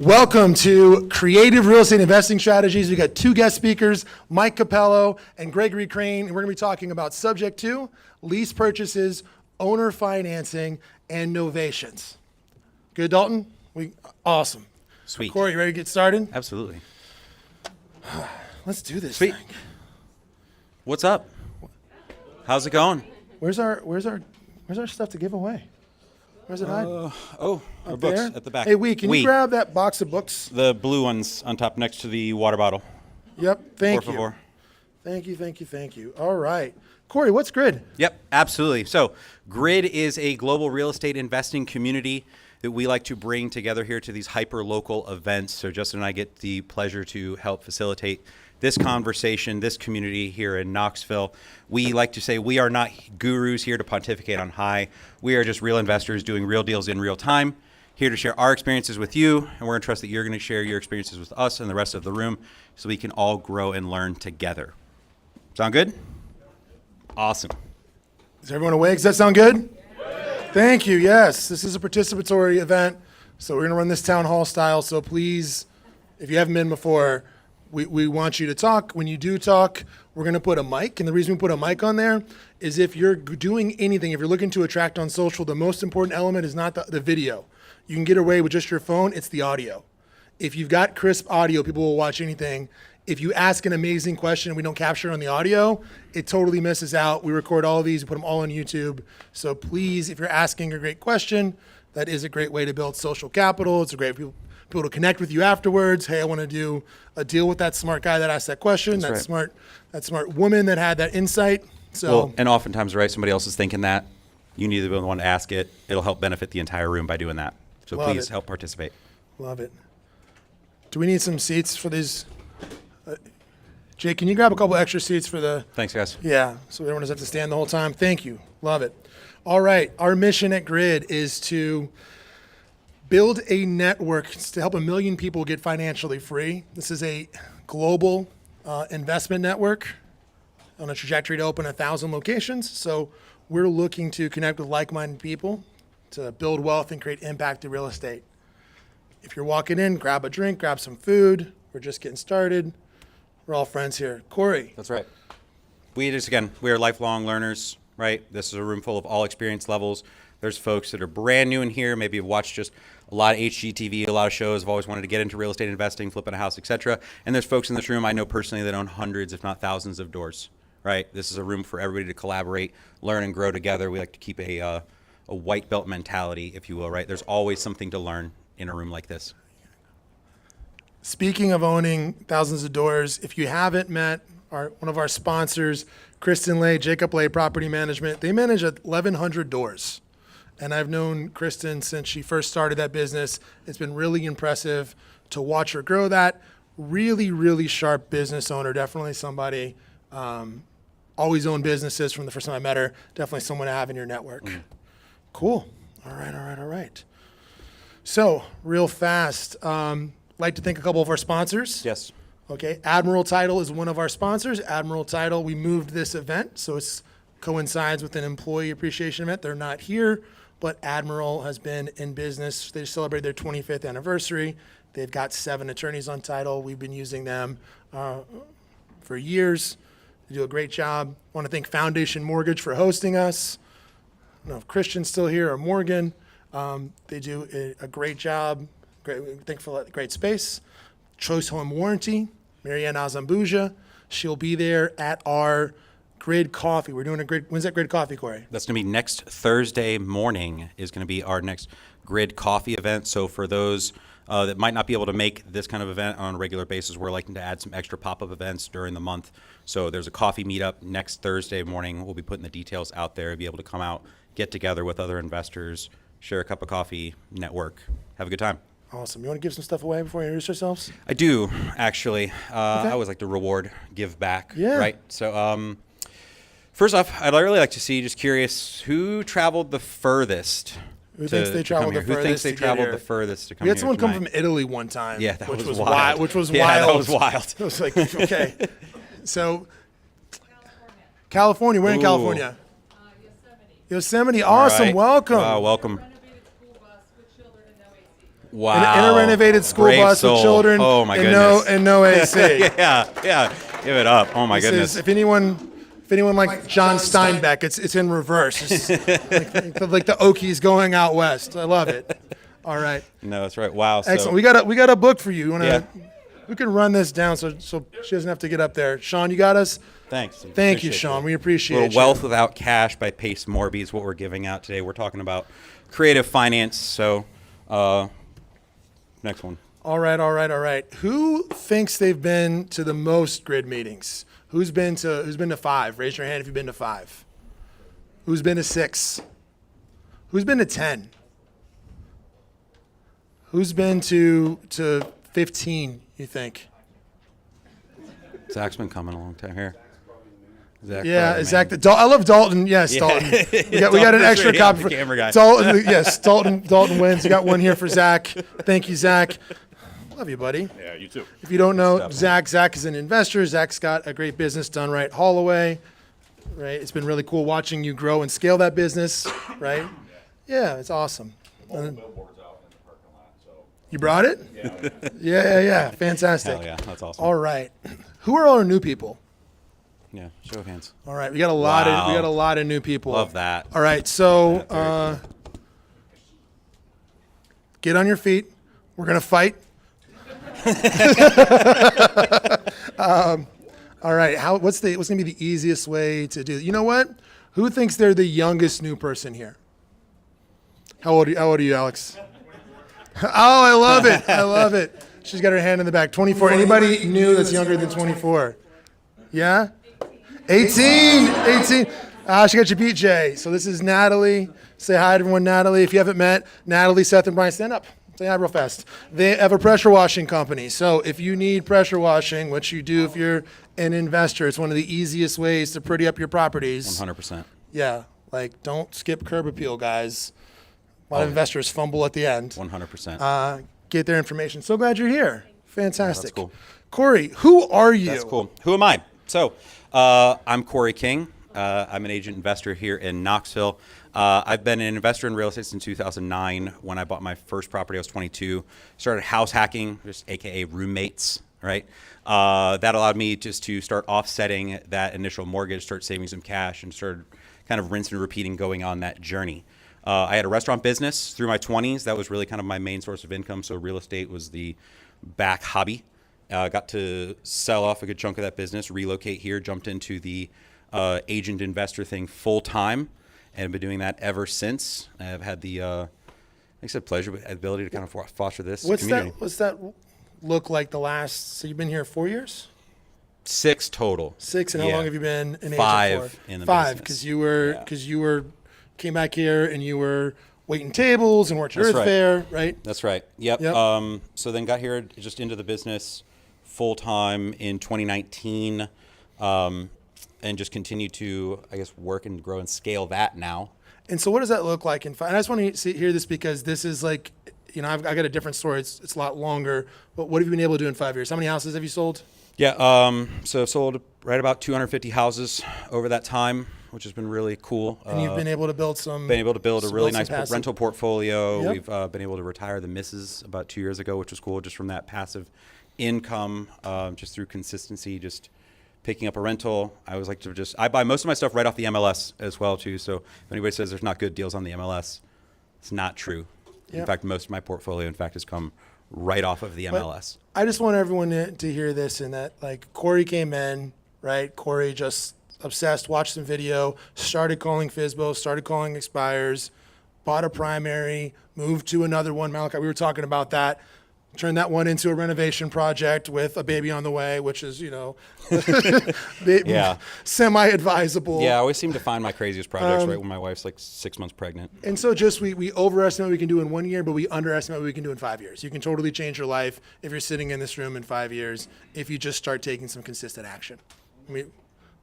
Welcome to Creative Real Estate Investing Strategies. We got two guest speakers, Mike Capello and Gregory Crane, and we're going to be talking about subject to lease purchases, owner financing, and novations. Good, Dalton? Awesome. Sweet. Corey, you ready to get started? Absolutely. Let's do this Sweet. thing. What's up? How's it going? Where's our stuff to give away? Where's it hide? Our books There? at the back. Hey, can you grab that box of books? The blue ones on top next to the water bottle. Yep, thank Por you. favor. Thank you. All right. Corey, what's Grid? Yep, absolutely. So Grid is a global real estate investing community that we like to bring together here to these hyper-local events. So Justin and I get the pleasure to help facilitate this conversation, this community here in Knoxville. We like to say we are not gurus here to pontificate on high. We are just real investors doing real deals in real time, here to share our experiences with you, and we're interested that you're going to share your experiences with us and the rest of the room so we can all grow and learn together. Sound good? Awesome. Is everyone awake? Does that sound good? Thank you. Yes, this is a participatory event, so we're going to run this town hall style. So please, if you haven't been before, we want you to talk. When you do talk, we're going to put a mic, and the reason we put a mic on there is if you're doing anything, if you're looking to attract on social, the most important element is not the video. You can get away with just your phone. It's the audio. If you've got crisp audio, people will watch anything. If you ask an amazing question and we don't capture it on the audio, it totally misses out. We record all of these, we put them all on YouTube. So please, if you're asking a great question, that is a great way to build social capital. It's a great people to connect with you afterwards. Hey, I want to do a deal with that smart guy that asked that question, That's right. that smart woman that had that insight. So Well, and oftentimes, right, somebody else is thinking that. You need to be the one to ask it. It'll help benefit the entire room by doing that. So Love please it. help participate. Love it. Do we need some seats for these? Jake, can you grab a couple extra seats for the... Thanks, guys. Yeah, so everyone doesn't have to stand the whole time. Thank you. Love it. All right, our mission at Grid is to build a network to help 1 million people get financially free. This is a global investment network on a trajectory to open 1,000 locations. So we're looking to connect with like-minded people to build wealth and create impact in real estate. If you're walking in, grab a drink, grab some food. We're just getting started. We're all friends here. Corey. That's right. We are lifelong learners, right? This is a room full of all experience levels. There's folks that are brand new in here, maybe have watched just a lot of HGTV, a lot of shows, have always wanted to get into real estate investing, flipping a house, etc. And there's folks in this room I know personally that own hundreds, if not thousands of doors, right? This is a room for everybody to collaborate, learn, and grow together. We like to keep a white belt mentality, if you will, right? There's always something to learn in a room like this. Speaking of owning thousands of doors, if you haven't met one of our sponsors, Kristen Lay, Jacob Lay Property Management, they manage 1,100 doors. And I've known Kristen since she first started that business. It's been really impressive to watch her grow that. Really, really sharp business owner. Definitely somebody, always owned businesses from the first time I met her. Definitely someone to have in your network. Cool. All right. So, real fast, like to thank a couple of our sponsors. Yes. Okay, Admiral Title is one of our sponsors. Admiral Title, we moved this event, so it coincides with an employee appreciation event. They're not here, but Admiral has been in business. They celebrated their 25th anniversary. They've got 7 attorneys on title. We've been using them for years. They do a great job. I want to thank Foundation Mortgage for hosting us. I don't know if Christian's still here or Morgan. They do a great job. Thankful at the great space. Choice Home Warranty, Marianne Azambuja. She'll be there at our Grid Coffee. We're doing when's that Grid Coffee, Corey? That's going to be next Thursday morning is going to be our next Grid Coffee event. So for those that might not be able to make this kind of event on a regular basis, we're liking to add some extra pop-up events during the month. So there's a coffee meetup next Thursday morning. We'll be putting the details out there. Be able to come out, get together with other investors, share a cup of coffee, network, have a good time. Awesome. You want to give some stuff away before you introduce yourselves? I do, actually. I always like to reward, give back, right? So first off, I'd really like to see, just curious, who traveled the furthest? Who thinks they traveled the furthest? Who thinks they traveled the furthest to come here? We had someone come from Italy one time. Yeah, that was wild. Which was wild. Yeah, that was wild. It was like, okay. So, California. Where in California? Yosemite. Awesome. Right. Welcome. Welcome. Wow. In a renovated school Brave bus soul. with children. Oh, my and goodness. No AC. Yeah. Give it up. Oh my This goodness. is, if anyone like John Steinbeck, it's in reverse. It's like the Okies going out west. I love it. All right. No, that's right. Wow. So, Excellent. We got a book for you. We can run this down so she doesn't have to get up there. Sean, you got us? Thanks. Thank you, Appreciate Sean. it. We appreciate Little you. Wealth Without Cash by Pace Morby is what we're giving out today. We're talking about creative finance. So, next one. All right. Who thinks they've been to the most grid meetings? Who's been to 5? Raise your hand if you've been to 5. Who's been to 6? Who's been to 10? Who's been to 15, you think? Zach's been coming a long time here. Zach, Yeah, probably, Zach. man. I love Dalton. Yes, Dalton. We got an extra Yeah, copy the for camera guy. Dalton. Yes, Dalton wins. You got one here for Zach. Thank you, Zach. Love you, buddy. Yeah, you too. If you don't know Definitely. Zach is an investor. Zach's got a great business done right, Holloway. Right, it's been really cool watching you grow and scale that business. Right, yeah, it's awesome. And Billboards out in the parking lot, so you brought it? Yeah. Fantastic. Hell yeah, that's awesome. All right, who are all our new people? Yeah, show of hands. All right, we got a lot of new people. Love that. All right, so That's very cool. get on your feet. We're gonna fight. All right, what's gonna be the easiest way to do? You know what? Who thinks they're the youngest new person here? How old are you, Alex? Oh, I love it. She's got her hand in the back. 24. Anybody new that's younger than 24? Yeah? 18. She got you beat, Jay. So this is Natalie. Say hi to everyone, Natalie. If you haven't met Natalie, Seth, and Brian, stand up. Say hi real fast. They have a pressure washing company. So if you need pressure washing, which you do if you're an investor, it's one of the easiest ways to pretty up your properties. 100%. Yeah, like don't skip curb appeal, guys. A lot of investors fumble at the end. 100%. Get their information. So glad you're here. Fantastic. cool. Corey, who are you? That's cool. Who am I? So, I'm Corey King. I'm an agent investor here in Knoxville. I've been an investor in real estate since 2009. When I bought my first property, I was 22. Started house hacking, just AKA roommates, right? That allowed me just to start offsetting that initial mortgage, start saving some cash, and started kind of rinsing and repeating going on that journey. I had a restaurant business through my 20s. That was really kind of my main source of income. So real estate was the back hobby. Got to sell off a good chunk of that business, relocate here, jumped into the agent investor thing full time, and have been doing that ever since. I've had the, like I said, pleasure, ability to kind of foster this community. What's that look like the last, so you've been here 4 years? 6 total. 6, and how Yeah. long have you been an agent 5 for? in the 5, business. because you were came back here and you were waiting tables and worked at That's Earth right. Fair, right? That's right. Yep. Yep. So then got here just into the business full time in 2019, and just continue to, I guess, work and grow and scale that now. And so what does that look like? And I just want to hear this because this is like, you know, I got a different story. It's a lot longer. But what have you been able to do in 5 years? How many houses have you sold? Yeah. So I've sold right about 250 houses over that time, which has been really cool. And you've been able to build a really nice passive. rental portfolio. Yep. We've been able to retire the misses about 2 years ago, which was cool, just from that passive income, just through consistency, just picking up a rental. I always like to I buy most of my stuff right off the MLS as well too. So if anybody says there's not good deals on the MLS, it's not true. Yep. In fact, most of my portfolio, in fact, has come right off of the MLS. I just want everyone to hear this, and that like Corey came in, right? Corey just obsessed, watched some video, started calling FSBO, started calling expires, bought a primary, moved to another one. Malachi, we were talking about that. Turned that one into a renovation project with a baby on the way, which is, you know, Yeah. semi-advisable. Yeah, I always seem to find my craziest projects right when my wife's like 6 months pregnant. And so just we overestimate what we can do in 1 year, but we underestimate what we can do in 5 years. You can totally change your life if you're sitting in this room in 5 years, if you just start taking some consistent action. I mean,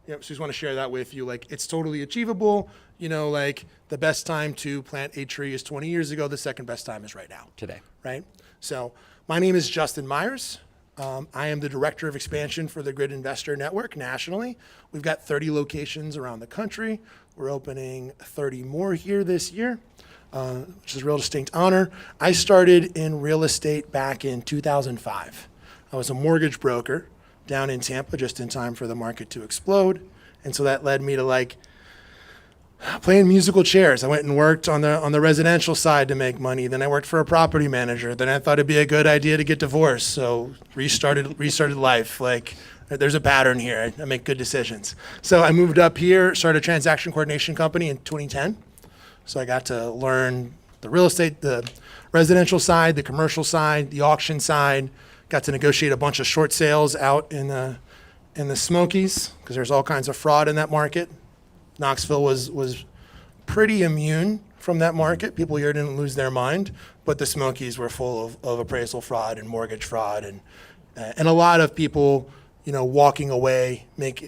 so just want to share that with you. Like, it's totally achievable. You know, like the best time to plant a tree is 20 years ago. The second best time is right now. Today. Right? So my name is Justin Myers. I am the Director of Expansion for the Grid Investor Network nationally. We've got 30 locations around the country. We're opening 30 more here this year. which is a real distinct honor. I started in real estate back in 2005. I was a mortgage broker down in Tampa just in time for the market to explode. And so that led me to like playing musical chairs. I went and worked on the residential side to make money. Then I worked for a property manager. Then I thought it'd be a good idea to get divorced. So restarted life. Like there's a pattern here. I make good decisions. So I moved up here, started a transaction coordination company in 2010. So I got to learn the real estate, the residential side, the commercial side, the auction side. Got to negotiate a bunch of short sales out in the Smokies because there's all kinds of fraud in that market. Knoxville was pretty immune from that market. People here didn't lose their mind, but the Smokies were full of appraisal fraud and mortgage fraud and a lot of people, walking away,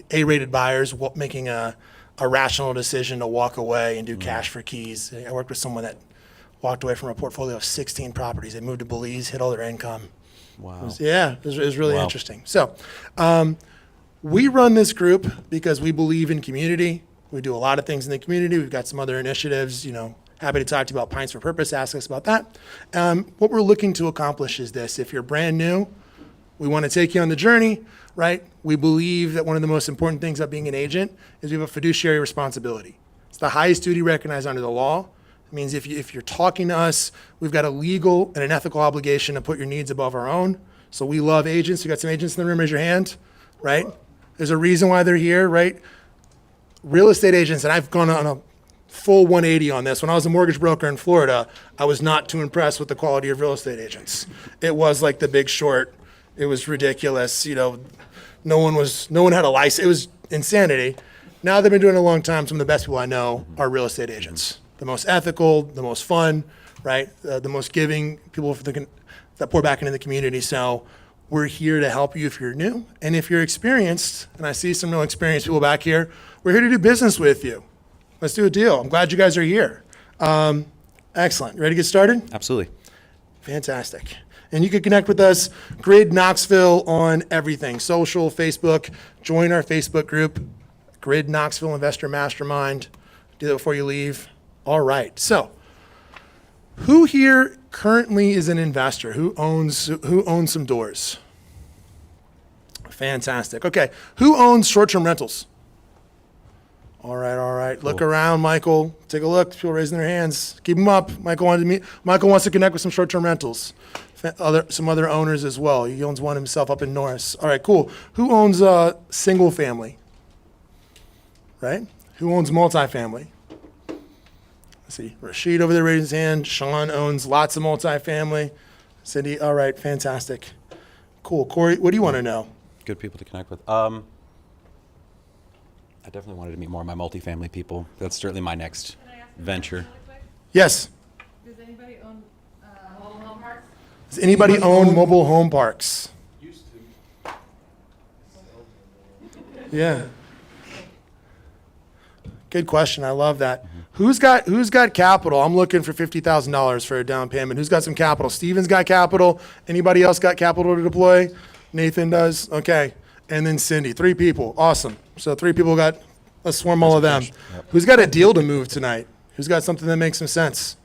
A-rated buyers making a rational decision to walk away and do cash for keys. I worked with someone that walked away from a portfolio of 16 properties. They moved to Belize, hit all their income. Wow. It was really interesting. So we run this group because we believe in community. We do a lot of things in the community. We've got some other initiatives, happy to talk to you about Pints for Purpose, ask us about that. What we're looking to accomplish is this. If you're brand new, we want to take you on the journey, right? We believe that one of the most important things about being an agent is we have a fiduciary responsibility. It's the highest duty recognized under the law. It means if you're talking to us, we've got a legal and an ethical obligation to put your needs above our own. So we love agents. You got some agents in the room, raise your hand, right? There's a reason why they're here, right? Real estate agents, and I've gone on a full 180 on this. When I was a mortgage broker in Florida, I was not too impressed with the quality of real estate agents. It was like The Big Short. It was ridiculous. No one had a license. It was insanity. Now they've been doing it a long time. Some of the best people I know are real estate agents. The most ethical, the most fun, right? The most giving people that pour back into the community. So we're here to help you if you're new. And if you're experienced, and I see some real experienced people back here, we're here to do business with you. Let's do a deal. I'm glad you guys are here. Excellent. Ready to get started? Absolutely. Fantastic. And you can connect with us, Grid Knoxville, on everything. Social, Facebook. Join our Facebook group, Grid Knoxville Investor Mastermind. Do that before you leave. All right. So who here currently is an investor? Who owns some doors? Fantastic. Okay. Who owns short-term rentals? All right. Cool. Look around, Michael. Take a look. People raising their hands. Keep them up. Michael wants to connect with some short-term rentals. Some other owners as well. He owns one himself up in Norris. All right, cool. Who owns single family? Right? Who owns multifamily? Let's see. Rashid over there raising his hand. Sean owns lots of multifamily. Cindy, all right, fantastic. Cool. Corey, what do you want to know? Good people to connect with. I definitely wanted to meet more of my multifamily people. That's certainly my next venture. Really quick? Yes. Does anybody own mobile home parks? Does anybody own mobile home parks? Used to. Yeah. Good question. I love that. Who's got capital? I'm looking for $50,000 for a down payment. Who's got some capital? Steven's got capital. Anybody else got capital to deploy? Nathan does. Okay. And then Cindy. 3 people. Awesome. So 3 people got. Let's swarm all of them. Yep. Who's got a deal to move tonight? Who's got something that makes some sense?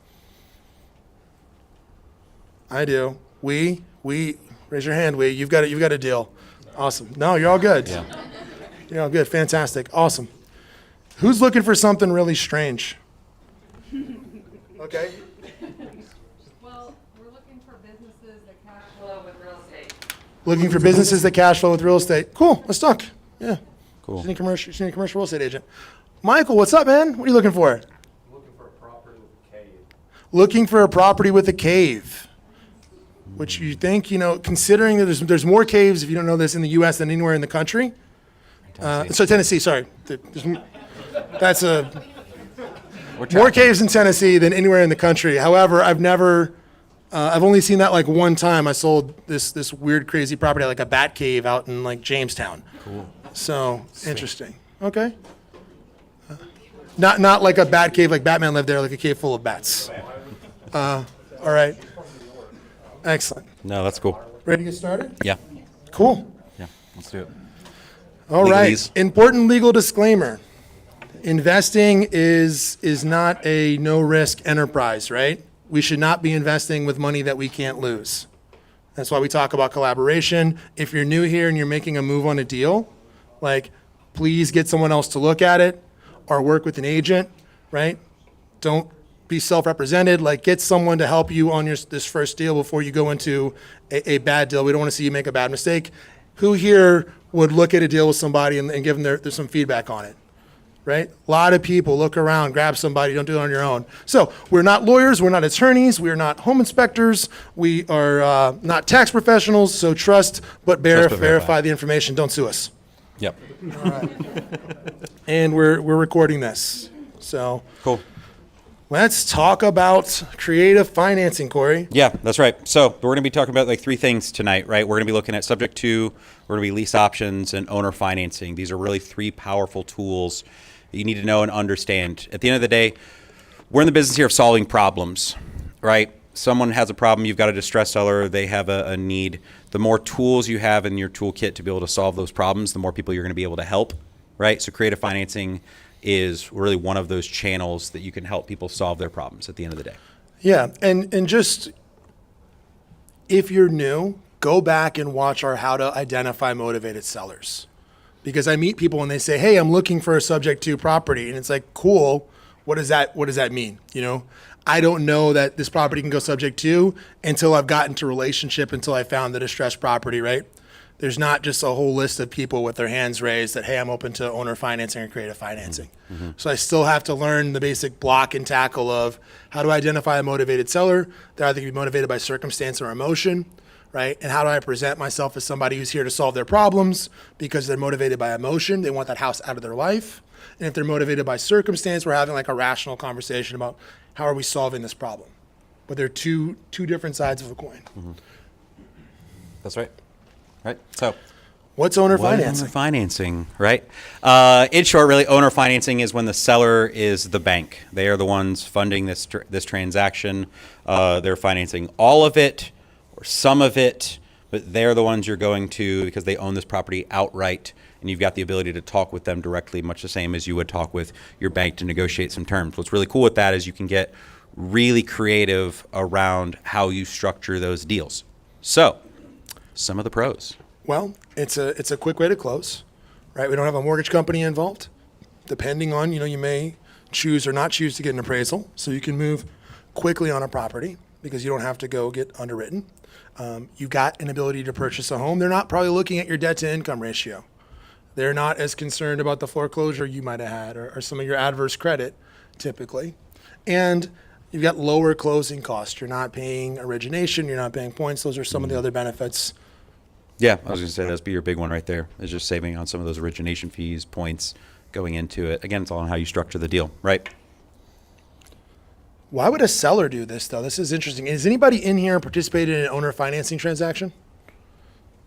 I do. We. Raise your hand. You've got a deal. Awesome. No, you're all good. Yeah. You're all good. Fantastic. Awesome. Who's looking for something really strange? Okay. Well, we're looking for businesses that cash flow with real estate. Looking for businesses that cash flow with real estate. Cool. Let's talk. Yeah. Cool. She's a commercial real estate agent. Michael, what's up, man? What are you looking for? Looking for a property with a cave. Looking for a property with a cave. Which you think, considering that there's more caves, if you don't know this, in the U.S. than anywhere in the country. Tennessee, sorry. That's more caves in Tennessee than anywhere in the country. However, I've only seen that like one time. I sold this weird, crazy property, like a bat cave out in like Jamestown. Cool. So interesting. Okay. Not like a bat cave like Batman lived there, like a cave full of bats. All right. Excellent. No, that's cool. Ready to get started? Yeah. Cool. Yeah. Let's do it. All right. Legalese. Important legal disclaimer. investing is not a no-risk enterprise, right? We should not be investing with money that we can't lose. That's why we talk about collaboration. If you're new here and you're making a move on a deal, like, please get someone else to look at it or work with an agent, right? Don't be self-represented. Like, get someone to help you on this first deal before you go into a bad deal. We don't want to see you make a bad mistake. Who here would look at a deal with somebody and give them there's some feedback on it? Right? A lot of people look around, grab somebody, don't do it on your own. So we're not lawyers, we're not attorneys, we are not home inspectors, we are not tax professionals, so trust but verify the information, don't sue us. Yep. And we're recording this. So Cool. let's talk about creative financing, Corey. Yeah, that's right. So we're going to be talking about like three things tonight, right? We're going to be looking at subject to, we're going to be lease options and owner financing. These are really three powerful tools that you need to know and understand. At the end of the day, we're in the business here of solving problems, right? Someone has a problem, you've got a distressed seller, they have a need. The more tools you have in your toolkit to be able to solve those problems, the more people you're going to be able to help, right? So creative financing is really one of those channels that you can help people solve their problems at the end of the day. Yeah, and just if you're new, go back and watch our How to Identify Motivated Sellers. Because I meet people and they say, hey, I'm looking for a subject to property. And it's like, cool, what does that mean? You know, I don't know that this property can go subject to until I've gotten to relationship, until I found the distressed property, right? There's not just a whole list of people with their hands raised that, hey, I'm open to owner financing or creative financing. Mm-hmm. So I still have to learn the basic block and tackle of how to identify a motivated seller. They're either going to be motivated by circumstance or emotion, right? And how do I present myself as somebody who's here to solve their problems because they're motivated by emotion. They want that house out of their life. And if they're motivated by circumstance, we're having like a rational conversation about how are we solving this problem. But they're two different sides of a coin. Mm-hmm. That's right. Right. So what's owner financing? Owner financing, right? In short, really, owner financing is when the seller is the bank. They are the ones funding this transaction. They're financing all of it or some of it, but they're the ones you're going to because they own this property outright, and you've got the ability to talk with them directly, much the same as you would talk with your bank to negotiate some terms. What's really cool with that is you can get really creative around how you structure those deals. So, some of the pros. Well, it's a quick way to close, right? We don't have a mortgage company involved. Depending on, you may choose or not choose to get an appraisal, so you can move quickly on a property because you don't have to go get underwritten. You've got an ability to purchase a home. They're not probably looking at your debt to income ratio. They're not as concerned about the foreclosure you might have had or some of your adverse credit typically. And you've got lower closing costs. You're not paying origination. You're not paying points. Those are some of the other benefits. Yeah, I was going to say that'd be your big one right there, is just saving on some of those origination fees, points going into it. Again, it's all on how you structure the deal, right? Why would a seller do this, though? This is interesting. Has anybody in here participated in an owner financing transaction?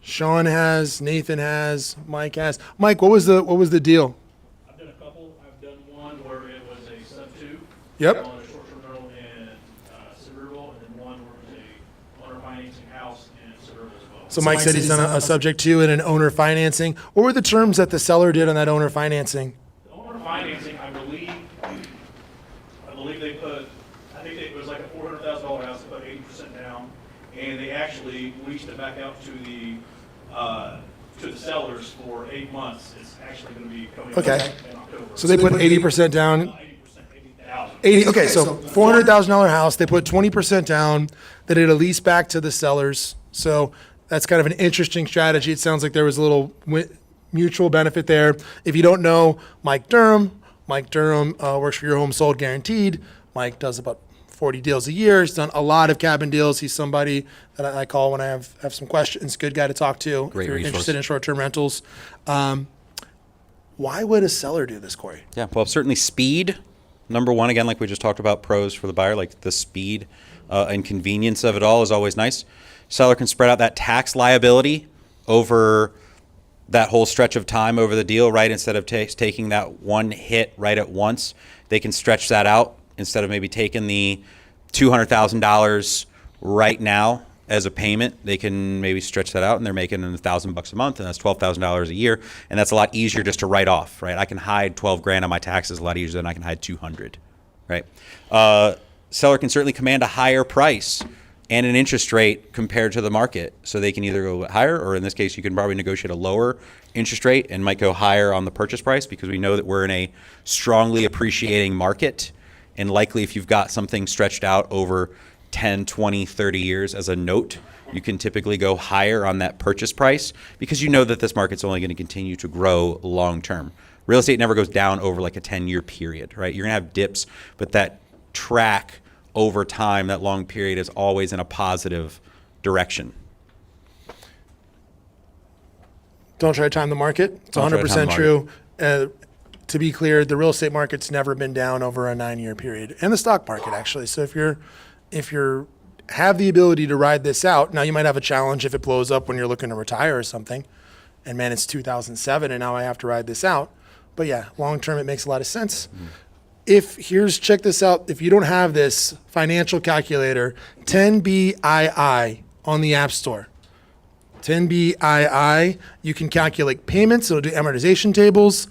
Sean has, Nathan has, Mike has. Mike, what was the deal? I've done a couple. I've done one where it was a sub-2. Yep. On a short-term rental in Sevierville, and then one where it was a owner financing house in Sevierville as well. So Mike said he's done a subject to and an owner financing. What were the terms that the seller did on that owner financing? The owner financing, I believe they put, I think it was like a $400,000 house. They put 80% down, and they actually leased it back out to the sellers for 8 months. It's actually going to be coming up in October. So they put 80% down. 80%, 80,000. 80. Okay, so $400,000 house. They put 20% down. They did a lease back to the sellers. So that's kind of an interesting strategy. It sounds like there was a little mutual benefit there. If you don't know, Mike Durham works for Your Home Sold Guaranteed. Mike does about 40 deals a year. He's done a lot of cabin deals. He's somebody that I call when I have some questions. Good guy to talk to. Great if you're resource. interested in short-term rentals. Why would a seller do this, Corey? Yeah, well, certainly speed. Number one, again, like we just talked about, pros for the buyer, like the speed and convenience of it all is always nice. Seller can spread out that tax liability over that whole stretch of time over the deal, right? Instead of taking that one hit right at once, they can stretch that out instead of maybe taking the $200,000 right now as a payment, they can maybe stretch that out, and they're making $1,000 a month, and that's $12,000 a year, and that's a lot easier just to write off, right? I can hide 12 grand on my taxes a lot easier than I can hide 200, right? Seller can certainly command a higher price and an interest rate compared to the market, so they can either go higher, or in this case, you can probably negotiate a lower interest rate and might go higher on the purchase price, because we know that we're in a strongly appreciating market, and likely if you've got something stretched out over 10, 20, 30 years as a note, you can typically go higher on that purchase price, because you know that this market's only going to continue to grow long term. Real estate never goes down over like a 10-year period, right? You're going to have dips, but that track over time, that long period, is always in a positive direction. Don't try to time the market. It's Don't try to time 100% the true. To be clear, the real estate market's never been down over a 9-year period, and the stock market actually. So if you're have the ability to ride this out, now you might have a challenge if it blows up when you're looking to retire or something, and man, it's 2007 and now I have to ride this out. But yeah, long term it makes a lot of sense. Check this out. If you don't have this financial calculator, 10BII on the App Store. 10BII, you can calculate payments, it'll do amortization tables.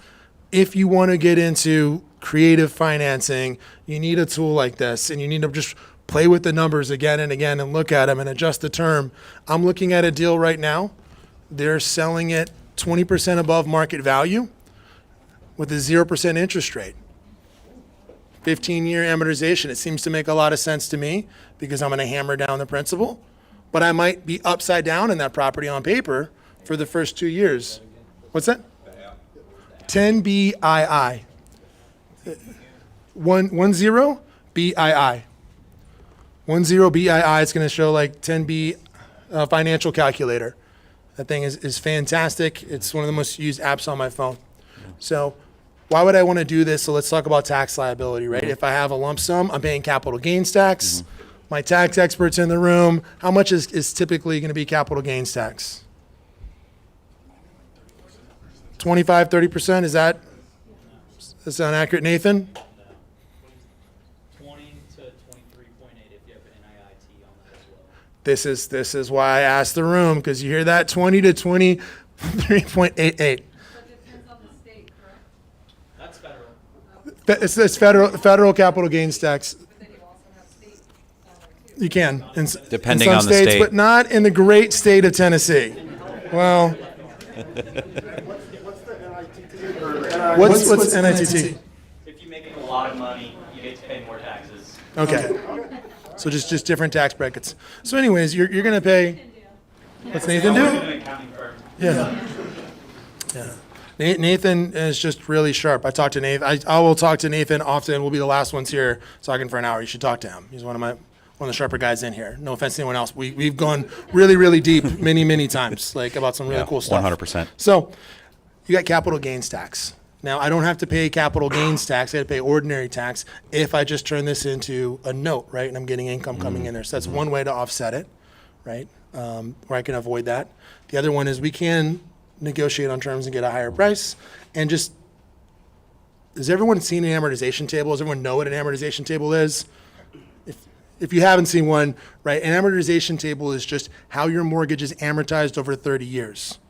If you want to get into creative financing, you need a tool like this, and you need to just play with the numbers again and again and look at them and adjust the term. I'm looking at a deal right now. They're selling it 20% above market value with a 0% interest rate. 15-year amortization. It seems to make a lot of sense to me, because I'm going to hammer down the principal, but I might be upside down in that property on paper for the first 2 years. What's that? 10BII. 10 BII. 10 BII. It's going to show like 10B financial calculator. That thing is fantastic. It's one of the most used apps on my phone. So why would I want to do this? So let's talk about tax liability, right? If I have a lump sum, I'm paying capital gains tax. My tax experts in the room. How much is typically going to be capital gains tax? 25, 30%? Does that sound accurate, Nathan? 20 to 23.8 if you have an NIIT on that as well. This is why I asked the room, because you hear that 20 to 23.88. But it depends on the state, correct? That's federal. It's federal capital gains tax. But then you also have state down there too. You can Depending in some on the states, state. but not in the great state of Tennessee. Well, what's NITT? If you make a lot of money, you get to pay more taxes. Okay, so just different tax brackets. So, anyways, you're going to pay. What's Nathan do? An accounting firm. Yeah. Nathan is just really sharp. I talk to Nathan. I will talk to Nathan often. We'll be the last ones here talking for an hour. You should talk to him. He's one of the sharper guys in here. No offense to anyone else. We've gone really deep many times, like about some really cool stuff. 100%. So you got capital gains tax. Now I don't have to pay capital gains tax. I have to pay ordinary tax if I just turn this into a note, right? And I'm getting income coming in there. So that's one way to offset it, right? Where I can avoid that. The other one is we can negotiate on terms and get a higher price. And just, has everyone seen an amortization table? Does everyone know what an amortization table is? If you haven't seen one, right, an amortization table is just how your mortgage is amortized over 30 years.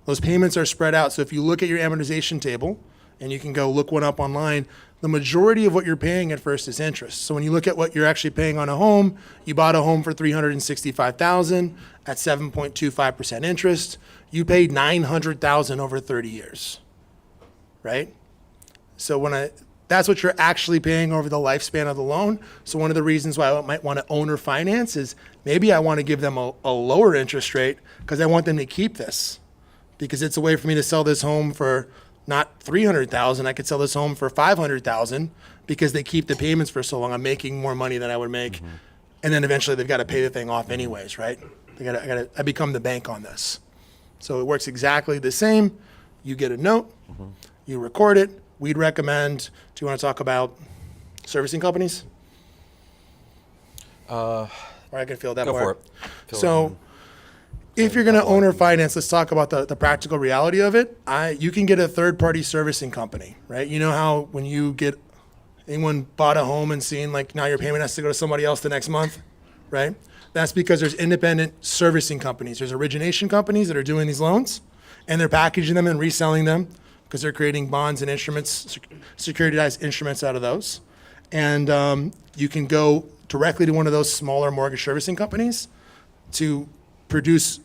Those payments are spread out. So if you look at your amortization table, and you can go look one up online, the majority of what you're paying at first is interest. So when you look at what you're actually paying on a home, you bought a home for $365,000 at 7.25% interest. You paid $900,000 over 30 years, right? So that's what you're actually paying over the lifespan of the loan. So one of the reasons why I might want to own or finance is maybe I want to give them a lower interest rate because I want them to keep this, because it's a way for me to sell this home for not $300,000. I could sell this home for $500,000 because they keep the payments for so long. I'm making more money than I would make, and then eventually they've got to pay the thing off anyways, right? I become the bank on this. So it works exactly the same. You get a note, you record it. We'd recommend. Do you want to talk about servicing companies? Or I can fill that Go part. for it. So if you're going to own or finance, let's talk about the practical reality of it. You can get a third-party servicing company, right? You know how when you get anyone bought a home and seen like now your payment has to go to somebody else the next month, right? That's because there's independent servicing companies. There's origination companies that are doing these loans, and they're packaging them and reselling them because they're creating bonds and instruments, securitized instruments out of those. And you can go directly to one of those smaller mortgage servicing companies to produce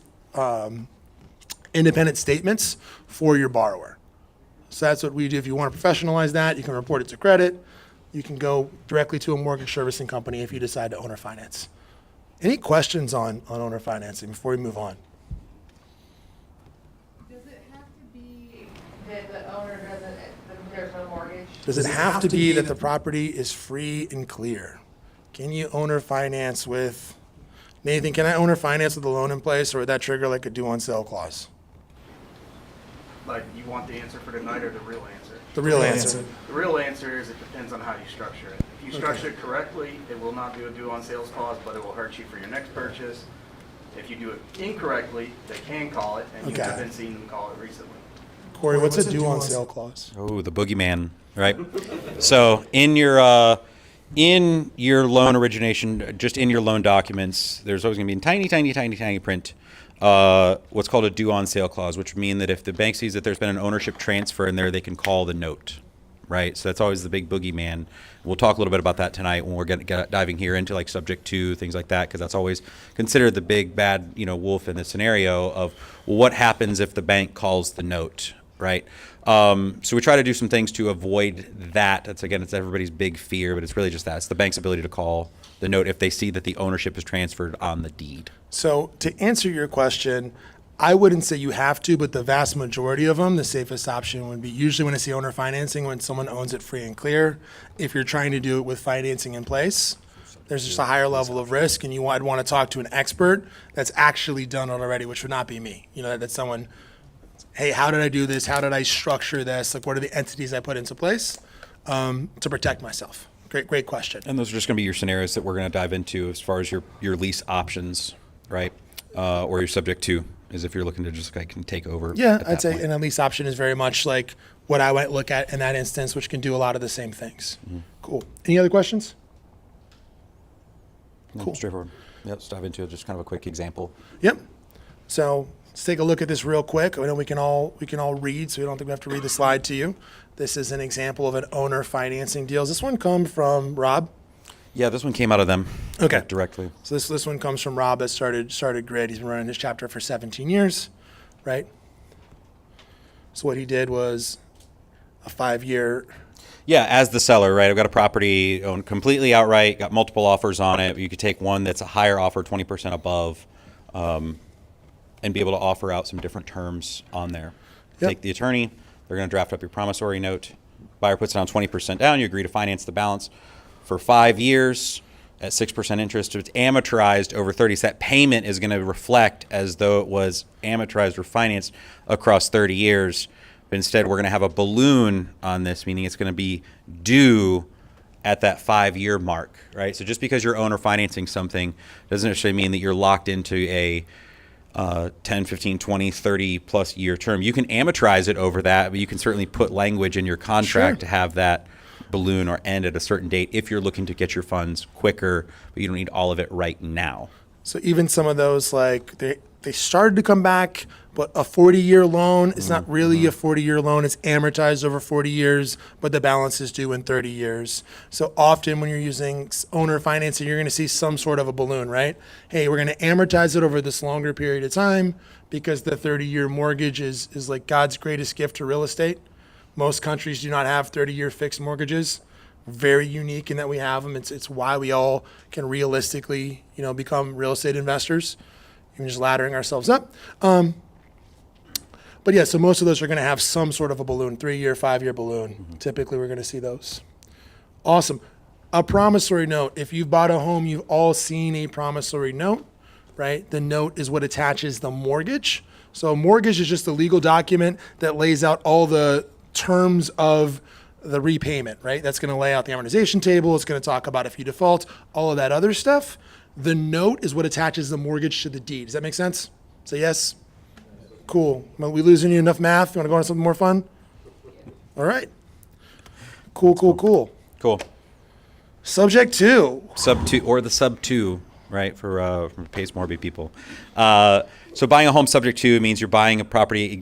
independent statements for your borrower. So that's what we do. If you want to professionalize that, you can report it to credit. You can go directly to a mortgage servicing company if you decide to owner finance. Any questions on owner financing before we move on? Does it have to be that the owner doesn't, that there's no mortgage? Does it have to be that the property is free and clear? Can you owner finance with, Nathan, can I owner finance with a loan in place, or would that trigger like a due on sale clause? Like, you want the answer for tonight or the real answer? The real answer. The real answer is it depends on how you structure it. If you structure it correctly, it will not do a due on sales clause, but it will hurt you for your next purchase. If you do it incorrectly, they can call it, and you have Okay. been seeing them call it recently. Corey, what's a due on sale clause? Oh, the boogeyman, right? So in your loan origination, just in your loan documents, there's always going to be in tiny print what's called a due on sale clause, which would mean that if the bank sees that there's been an ownership transfer in there, they can call the note, right? So that's always the big boogeyman. We'll talk a little bit about that tonight when we're diving here into like subject to things like that, because that's always considered the big bad wolf in the scenario of, well, what happens if the bank calls the note, right? So we try to do some things to avoid that. That's, again, it's everybody's big fear, but it's really just that. It's the bank's ability to call the note if they see that the ownership is transferred on the deed. So to answer your question, I wouldn't say you have to, but the vast majority of them, the safest option would be usually when I see owner financing, when someone owns it free and clear. If you're trying to do it with financing in place, there's just a higher level of risk, and I'd want to talk to an expert that's actually done it already, which would not be me. That's someone, hey, how did I do this? How did I structure this? Like, what are the entities I put into place to protect myself? Great question. And those are just going to be your scenarios that we're going to dive into as far as your lease options, right? Or your subject to, is if you're looking to just like take over. Yeah, at I'd that say point. an lease option is very much like what I might look at in that instance, which can do a lot of the same things. Cool. Any other questions? No, cool. straightforward. Yeah, let's dive into just kind of a quick example. Yep. So let's take a look at this real quick. I know we can all read, so we don't think we have to read the slide to you. This is an example of an owner financing deal. Does this one come from Rob? Yeah, this one came out of them. Okay. Directly. So this one comes from Rob that started Grid. He's been running this chapter for 17 years, right? So what he did was a 5-year. Yeah, as the seller, right? I've got a property owned completely outright, got multiple offers on it. You could take one that's a higher offer, 20% above, and be able to offer out some different terms on there. Yep. Take the attorney, they're going to draft up your promissory note. Buyer puts down 20% down, you agree to finance the balance for 5 years at 6% interest. It's amortized over 30. So that payment is going to reflect as though it was amortized or financed across 30 years. But instead, we're going to have a balloon on this, meaning it's going to be due at that 5-year mark, right? So just because you're owner financing something doesn't necessarily mean that you're locked into a 10, 15, 20, 30 plus year term. You can amortize it over that, but you can certainly put language in your contract to have that balloon or end at a certain date if you're looking to get your funds quicker, but you don't need all of it right now. So even some of those, like they started to come back, but a 40-year loan is not really a 40-year loan. It's amortized over 40 years, but the balance is due in 30 years. So often when you're using owner financing, you're going to see some sort of a balloon, right? Hey, we're going to amortize it over this longer period of time because the 30-year mortgage is like God's greatest gift to real estate. Most countries do not have 30-year fixed mortgages. Very unique in that we have them. It's why we all can realistically, become real estate investors. Even just laddering ourselves up. But yeah, so most of those are going to have some sort of a balloon, 3-year, 5-year balloon. Typically, we're going to see those. Awesome. A promissory note. If you've bought a home, you've all seen a promissory note, right? The note is what attaches the mortgage. So a mortgage is just a legal document that lays out all the terms of the repayment, right? That's going to lay out the amortization table. It's going to talk about if you default, all of that other stuff. The note is what attaches the mortgage to the deed. Does that make sense? Say yes. Cool. Are we losing you enough math? You want to go on to something more fun? All right. Cool. Cool. Subject 2. Sub 2 or the sub 2 right, for Pace Morby people. So buying a home subject to means you're buying a property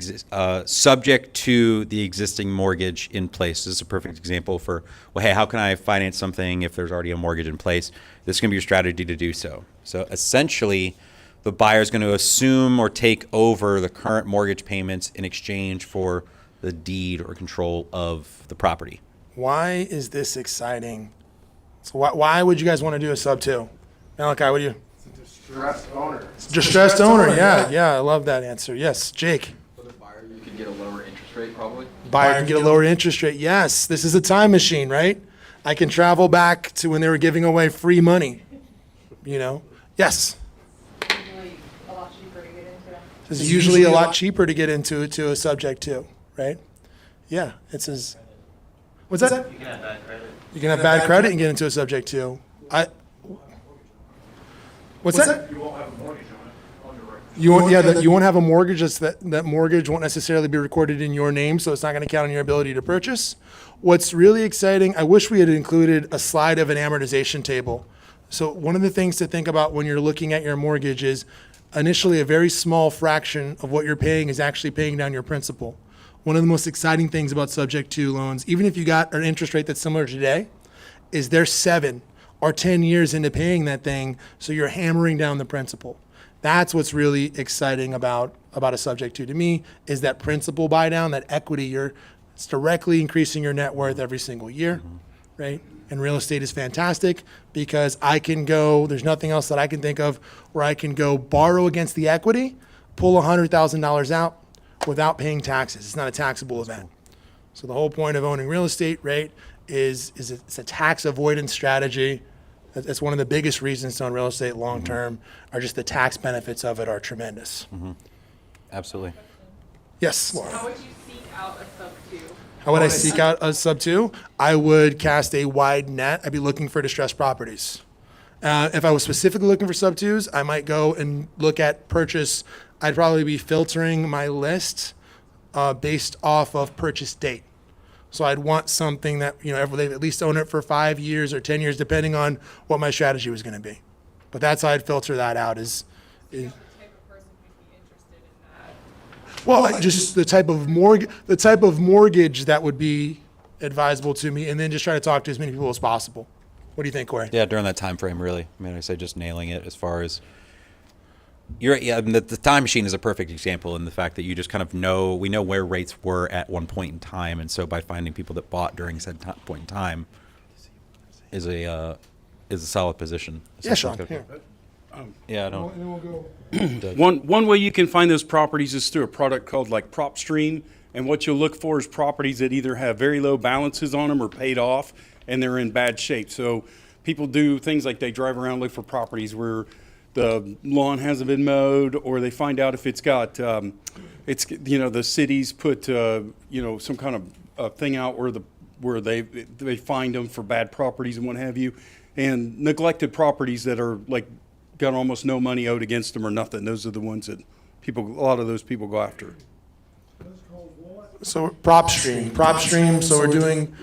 subject to the existing mortgage in place. This is a perfect example for, well, hey, how can I finance something if there's already a mortgage in place? This is going to be your strategy to do so. So essentially, the buyer is going to assume or take over the current mortgage payments in exchange for the deed or control of the property. Why is this exciting? So why would you guys want to do a sub two? Malachi, what do you? Distressed owner. Distressed owner, yeah, I love that answer. Yes, Jake. For the buyer, you can get a lower interest rate probably. Buyer can get a lower interest rate. Yes, this is a time machine, right? I can travel back to when they were giving away free money. You know? Yes. Usually a lot cheaper to get into. This is usually a lot cheaper to get into to a subject to, right? Yeah, it says. What's that? You can have bad credit. You can have bad credit and get into a subject to. What's that? You won't have a mortgage on your record. You won't, you won't have a mortgage. That mortgage won't necessarily be recorded in your name, so it's not going to count on your ability to purchase. What's really exciting, I wish we had included a slide of an amortization table. So one of the things to think about when you're looking at your mortgage is initially a very small fraction of what you're paying is actually paying down your principal. One of the most exciting things about subject to loans, even if you got an interest rate that's similar to today, is they're 7 or 10 years into paying that thing, so you're hammering down the principal. That's what's really exciting about a subject to me, is that principal buy down, that equity, it's directly increasing your net worth every single year, right? And real estate is fantastic because there's nothing else that I can think of where I can go borrow against the equity, pull $100,000 out without paying taxes. It's not a taxable event. So the whole point of owning real estate, right, is it's a tax avoidance strategy. That's one of the biggest reasons to own real estate long term, are just the tax benefits of it are tremendous. Absolutely. Yes, Laura. How would you seek out a sub two? How would I seek out a sub two? I would cast a wide net. I'd be looking for distressed properties. If I was specifically looking for sub twos, I might go and look at purchase. I'd probably be filtering my list based off of purchase date. So I'd want something that, they've at least owned it for 5 years or 10 years, depending on what my strategy was going to be. But that's how I'd filter that out is What type of person would be interested in that? well, just the type of mortgage that would be advisable to me, and then just try to talk to as many people as possible. What do you think, Corey? Yeah, during that time frame, really. I mean, I say just nailing it as far as I mean, the time machine is a perfect example in the fact that you just kind of we know where rates were at one point in time, and so by finding people that bought during said point in time is a solid position. Yeah, Sean. Here. Yeah, I don't. And then we'll go. One way you can find those properties is through a product called like PropStream, and what you'll look for is properties that either have very low balances on them or paid off, and they're in bad shape. So people do things like they drive around, look for properties where the lawn hasn't been mowed, or they find out if it's got, the cities put, some kind of thing out where they find them for bad properties and what have you, and neglected properties that are like got almost no money owed against them or nothing. Those are the ones that a lot of those people go after. So PropStream. So we're doing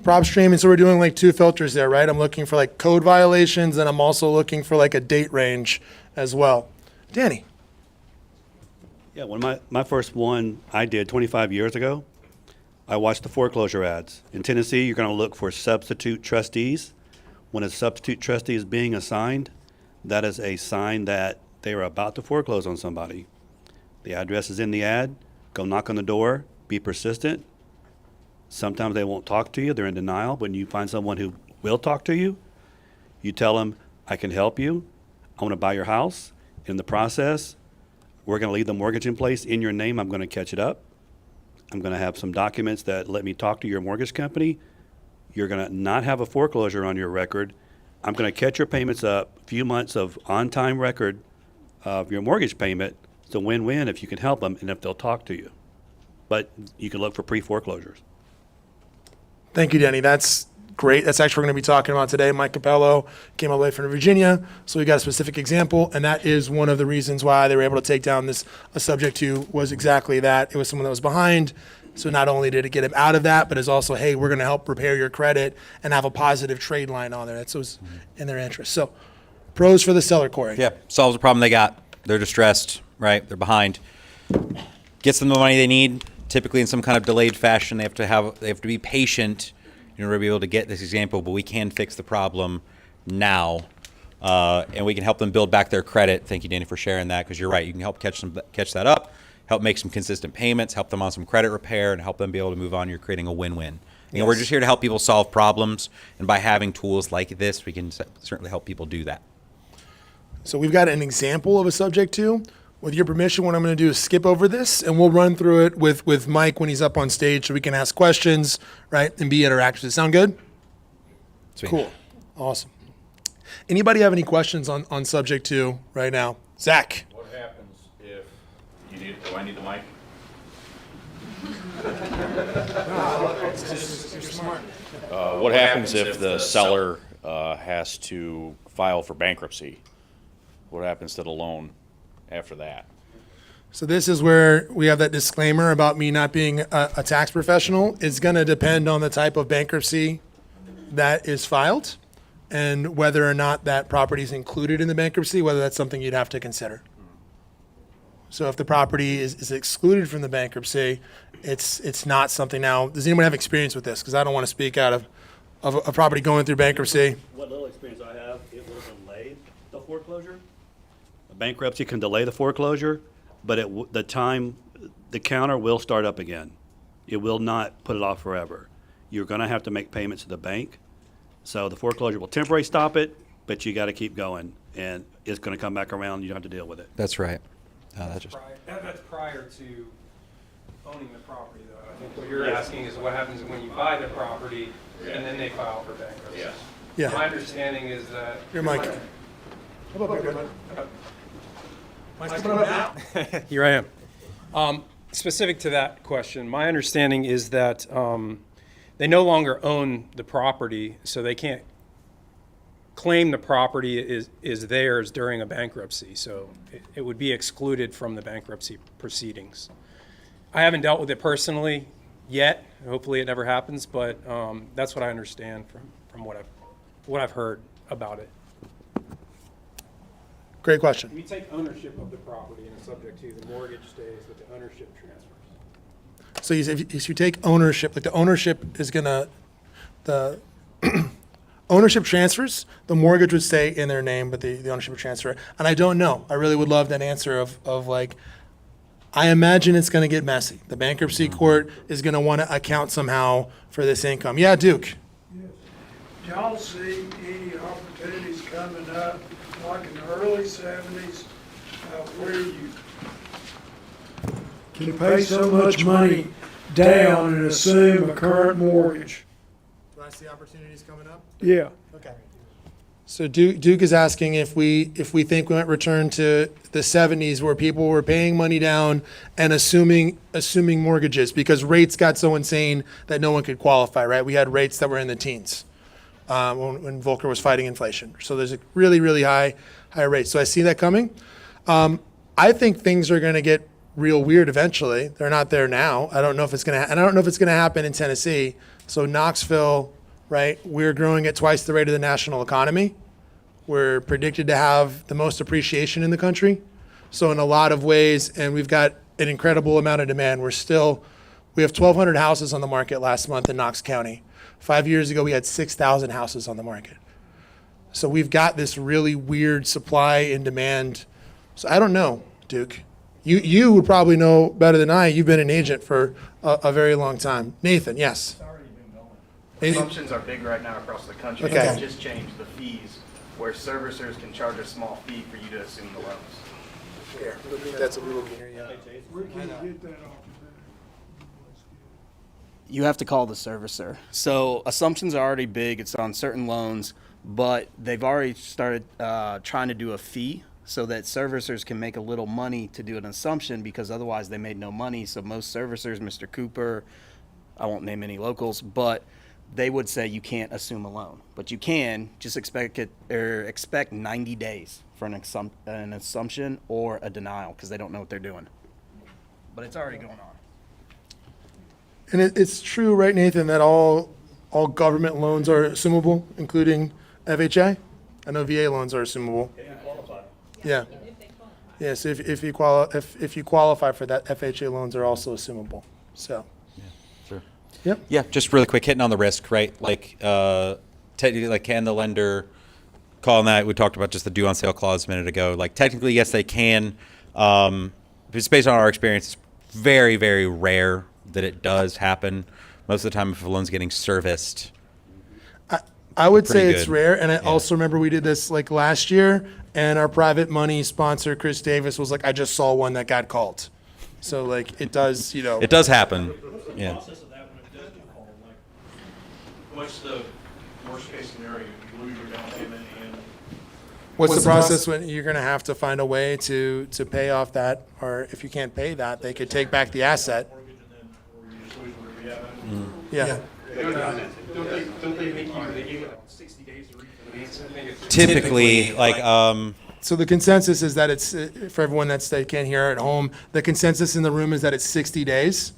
PropStream, and so we're doing like 2 filters there, right? I'm looking for like code violations, and I'm also looking for like a date range as well. Danny. Yeah, when my first one I did 25 years ago, I watched the foreclosure ads. In Tennessee, you're going to look for substitute trustees. When a substitute trustee is being assigned, that is a sign that they are about to foreclose on somebody. The address is in the ad. Go knock on the door. Be persistent. Sometimes they won't talk to you. They're in denial. When you find someone who will talk to you, you tell them, I can help you. I want to buy your house. In the process, we're going to leave the mortgage in place in your name. I'm going to catch it up. I'm going to have some documents that let me talk to your mortgage company. You're going to not have a foreclosure on your record. I'm going to catch your payments up, a few months of on-time record of your mortgage payment. It's a win-win if you can help them and if they'll talk to you. But you can look for pre-foreclosures. Thank you, Danny. That's great. That's actually what we're going to be talking about today. Mike Capello came all the way from Virginia, so we got a specific example, and that is one of the reasons why they were able to take down a subject to was exactly that. It was someone that was behind, so not only did it get him out of that, but it's also, hey, we're going to help repair your credit and have a positive trade line on there. That's what's in their interest. So Pros for the seller, Corey. Yeah, solves the problem they got. They're distressed, right? They're behind. Gets them the money they need, typically in some kind of delayed fashion. They have to be patient in order to be able to get this example, but we can fix the problem now. And we can help them build back their credit. Thank you, Danny, for sharing that, because you're right. You can help catch that up, help make some consistent payments, help them on some credit repair, and help them be able to move on. You're creating a win-win. You know, we're just here to help people solve problems, and by having tools like this, we can certainly help people do that. So we've got an example of a subject to. With your permission, what I'm going to do is skip over this, and we'll run through it with Mike when he's up on stage, so we can ask questions, right, and be interactive. Does it sound good? Sweet. Cool. Awesome. Anybody have any questions on subject 2 right now? Zach. What happens if do I need the mic? What happens if the seller has to file for bankruptcy? What happens to the loan after that? So this is where we have that disclaimer about me not being a tax professional. It's going to depend on the type of bankruptcy that is filed and whether or not that property is included in the bankruptcy, whether that's something you'd have to consider. So if the property is excluded from the bankruptcy, it's not something. Now, does anyone have experience with this? Because I don't want to speak out of a property going through bankruptcy. What little experience I have, it will delay the foreclosure. A bankruptcy can delay the foreclosure, but the counter will start up again. It will not put it off forever. You're going to have to make payments to the bank. So the foreclosure will temporarily stop it, but you got to keep going, and it's going to come back around. You don't have to deal with it. That's right. That's prior to owning the property, though. I think what you're asking is what happens when you buy the property and then they file for bankruptcy. Yeah. My understanding is that. Your mic. Here I am. Specific to that question, my understanding is that they no longer own the property, so they can't claim the property is theirs during a bankruptcy. So it would be excluded from the bankruptcy proceedings. I haven't dealt with it personally yet. Hopefully it never happens, but that's what I understand from what I've heard about it. Great question. We take ownership of the property and it's subject to the mortgage stays, but the ownership transfers. So if you take ownership, like the ownership is gonna, the ownership transfers, the mortgage would stay in their name, but the ownership would transfer. And I don't know. I really would love that answer of like, I imagine it's gonna get messy. The bankruptcy court is gonna wanna account somehow for this income. Yeah, Duke. Yes. Do y'all see any opportunities coming up, like in the early 70s, where you can pay so much money down and assume a current mortgage? Do I see opportunities coming up? Yeah. Okay. So Duke is asking if we think we might return to the 70s where people were paying money down and assuming mortgages because rates got so insane that no one could qualify, right? We had rates that were in the teens when Volcker was fighting inflation. So there's a really, really high rate. So I see that coming. I think things are going to get real weird eventually. They're not there now. I don't know if it's going to, and I don't know if it's going to happen in Tennessee. So Knoxville, right? We're growing at twice the rate of the national economy. We're predicted to have the most appreciation in the country. So in a lot of ways, and we've got an incredible amount of demand. We have 1,200 houses on the market last month in Knox County. 5 years ago, we had 6,000 houses on the market. So we've got this really weird supply and demand. So I don't know, Duke. You would probably know better than I. You've been an agent for a very long time. Nathan, yes. Assumptions are big right now across the country. Okay. They just changed the fees where servicers can charge a small fee for you to assume the loans. Here, that's a little here, yeah. Where can you get that off? You have to call the servicer. So assumptions are already big. It's on certain loans, but they've already started trying to do a fee so that servicers can make a little money to do an assumption because otherwise they made no money. So most servicers, Mr. Cooper, I won't name any locals, but they would say you can't assume a loan, but you can just expect 90 days for an assumption or a denial because they don't know what they're doing. But it's already going on. And it's true, right, Nathan, that all government loans are assumable, including FHA? I know VA loans are assumable. Yeah. Yes, if you qualify for that, FHA loans are also assumable. So. Sure. Yep. Yeah, just really quick, hitting on the risk, right? Like, technically, like, can the lender call on that? We talked about just the due on sale clause a minute ago. Like, technically, yes, they can. Just based on our experience, it's very, very rare that it does happen. Most of the time, if a loan's getting serviced, I would pretty say it's good. rare, and I Yeah. also remember we did this like last year, and our private money sponsor Chris Davis was like, "I just saw one that got called," so like it does, you know. it does happen. Yeah. Process of that when it does get called, like, what's the worst case scenario? You lose your down payment and What's the process when you're going to have to find a way to pay off that, or if you can't pay that, they could take back the asset. mortgage and then, or you just lose whatever you have. Yeah. Don't they make you 60 days to refinance? Typically, like, So the consensus is that it's, for everyone that can't hear at home, the consensus in the room is that it's 60 days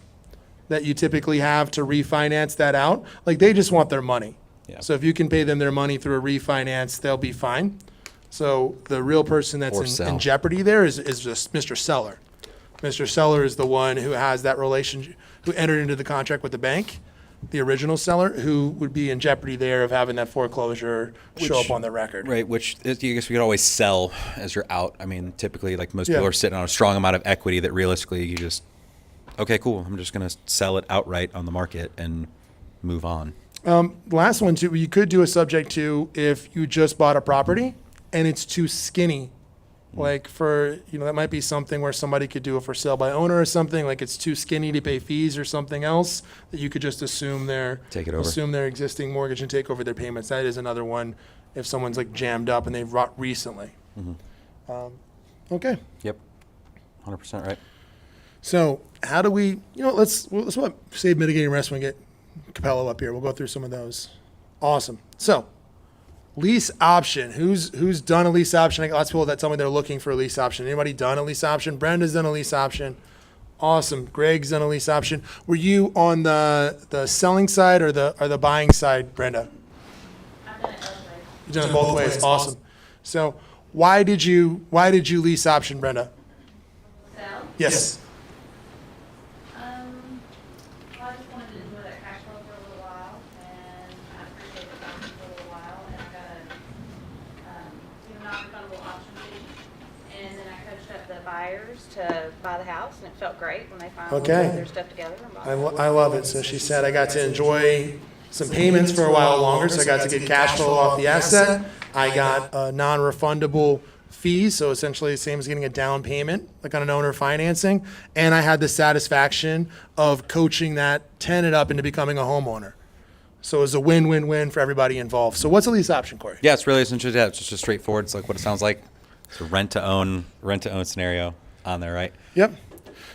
that you typically have to refinance that out. Like, they just want their money. Yeah. So if you can pay them their money through a refinance, they'll be fine. So the real person Or that's sell. in jeopardy there is just Mr. Seller. Mr. Seller is the one who has that relationship, who entered into the contract with the bank, the original seller, who would be in jeopardy there of having that foreclosure show up on the record. right, which I guess we could always sell as you're out. I mean, typically, like, most people Yeah. are sitting on a strong amount of equity that realistically you just, okay, cool, I'm just going to sell it outright on the market and move on. Last one too, you could do a subject to if you just bought a property and it's too skinny. Like for, that might be something where somebody could do it for sale by owner or something, like it's too skinny to pay fees or something else, that you could just assume Take it over. assume their existing mortgage and take over their payments. That is another one if someone's like jammed up and they've wrought recently. Okay. Yep, 100% right. So how do we, let's save mitigating risk when we get Capello up here. We'll go through some of those. Awesome. So lease option. Who's done a lease option? I got lots of people that tell me they're looking for a lease option. Anybody done a lease option? Brenda's done a lease option. Awesome. Greg's done a lease option. Were you on the selling side or the buying side, Brenda? I've done it both ways. You've done it both ways. Awesome. So why did you lease option, Brenda? Sell? Yes. Well, I just wanted to enjoy that cash flow for a little while, and I appreciate the time for a little while, and I got a non-refundable option fee. And then I coached up the buyers to buy the house, and it felt great when they finally Okay. put their stuff together and bought it. I love it. So she said, I got to enjoy some payments for a while longer, so I got to get cash flow off the asset. I got a non-refundable fees, so essentially the same as getting a down payment, like on an owner financing. And I had the satisfaction of coaching that tenant up into becoming a homeowner. So it was a win-win-win for everybody involved. So what's a lease option, Corey? Yeah, it's really essentially that. It's just straightforward. It's like what it sounds like. It's a rent to own scenario on there, right? Yep.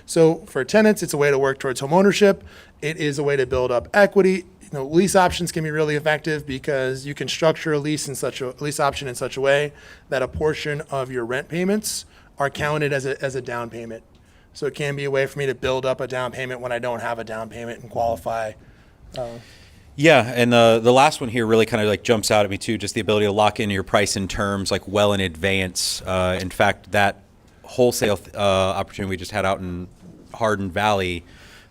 So for tenants, it's a way to work towards home ownership. It is a way to build up equity. Lease options can be really effective because you can structure a lease option in such a way that a portion of your rent payments are counted as a down payment. So it can be a way for me to build up a down payment when I don't have a down payment and qualify. Yeah, and the last one here really kind of like jumps out at me too, just the ability to lock in your price and terms like well in advance. In fact, that wholesale opportunity we just had out in Hardin Valley,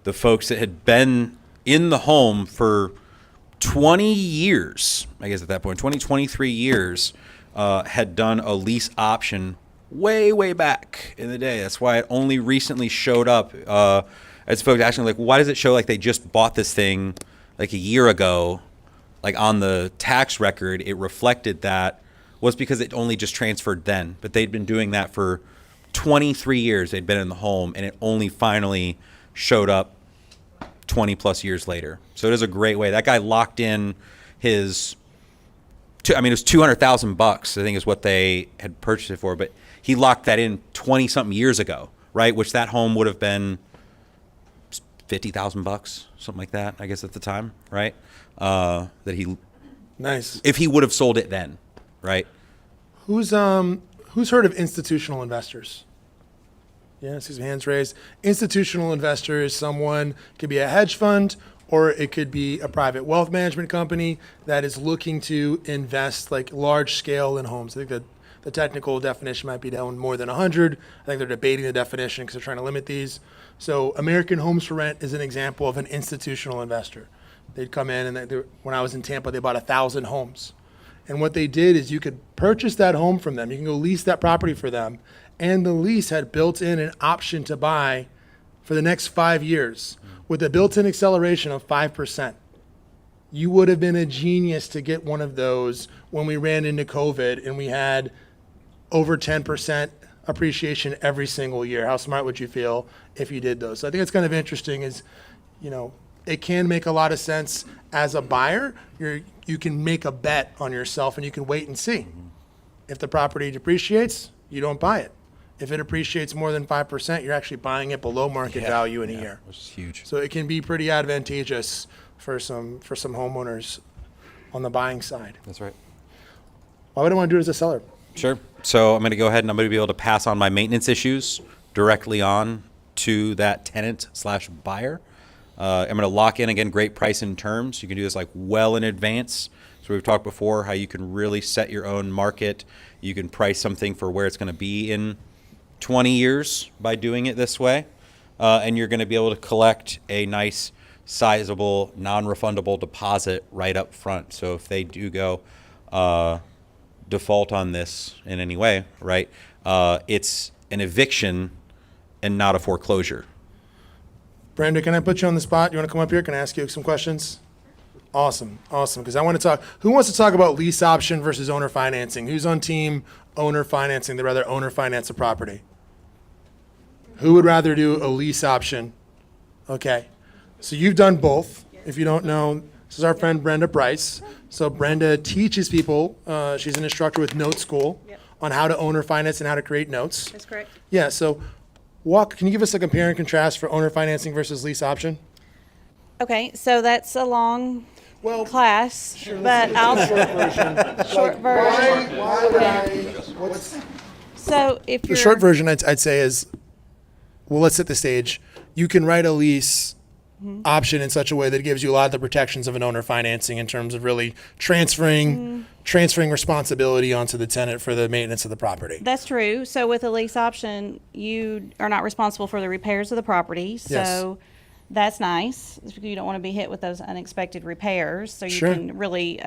the folks that had been in the home for 20 years, I guess at that point, 23 years, had done a lease option way back in the day. That's why it only recently showed up as folks asking, like, why does it show like they just bought this thing like a year ago? Like on the tax record, it reflected that was because it only just transferred then. But they'd been doing that for 23 years. They'd been in the home, and it only finally showed up 20 plus years later. So it is a great way. That guy locked in his, it was $200,000, I think is what they had purchased it for, but he locked that in 20 something years ago, right? Which that home would have been $50,000, something like that, I guess at the time, right? That he, Nice. if he would have sold it then, right? Who's heard of institutional investors? Yeah, I see some hands raised. Institutional investor is someone, could be a hedge fund or it could be a private wealth management company that is looking to invest like large scale in homes. I think that the technical definition might be to own more than 100. I think they're debating the definition because they're trying to limit these. So American Homes for Rent is an example of an institutional investor. They'd come in and when I was in Tampa, they bought 1,000 homes. And what they did is you could purchase that home from them. You can go lease that property for them. And the lease had built in an option to buy for the next 5 years with a built-in acceleration of 5%. You would have been a genius to get one of those when we ran into COVID and we had over 10% appreciation every single year. How smart would you feel if you did those? So I think it's kind of interesting is, it can make a lot of sense as a buyer. You can make a bet on yourself and you can wait and see. If the property depreciates, you don't buy it. If it appreciates more than 5%, you're actually buying it below market value in a year. Which is huge. So it can be pretty advantageous for some homeowners on the buying side. That's right. Why would I want to do it as a seller? Sure. So I'm going to go ahead and I'm going to be able to pass on my maintenance issues directly on to that tenant/buyer. I'm going to lock in, again, great price and terms. You can do this like well in advance. So we've talked before how you can really set your own market. You can price something for where it's going to be in 20 years by doing it this way. And you're going to be able to collect a nice, sizable, non-refundable deposit right up front. So if they do go default on this in any way, right, it's an eviction and not a foreclosure. Brenda, can I put you on the spot? You want to come up here? Can I ask you some questions? Awesome. Because I want to talk. Who wants to talk about lease option versus owner financing? Who's on team owner financing? They'd rather owner finance a property. Who would rather do a lease option? Okay. So you've done both. If you don't know, this is our friend Brenda Price. So Brenda teaches people. She's an instructor with Note School on how to owner finance and how to create notes. That's correct. Yeah. So can you give us a compare and contrast for owner financing versus lease option? Okay, so that's a long class, but I'll short version. So if The you're short version I'd say is, well, let's set the stage. You can write a lease option in such a way that it gives you a lot of the protections of an owner financing in terms of really transferring responsibility onto the tenant for the maintenance of the property. That's true. So with a lease option, you are not responsible for the repairs of the property. So that's nice. You don't want to be hit with those unexpected repairs. So you can really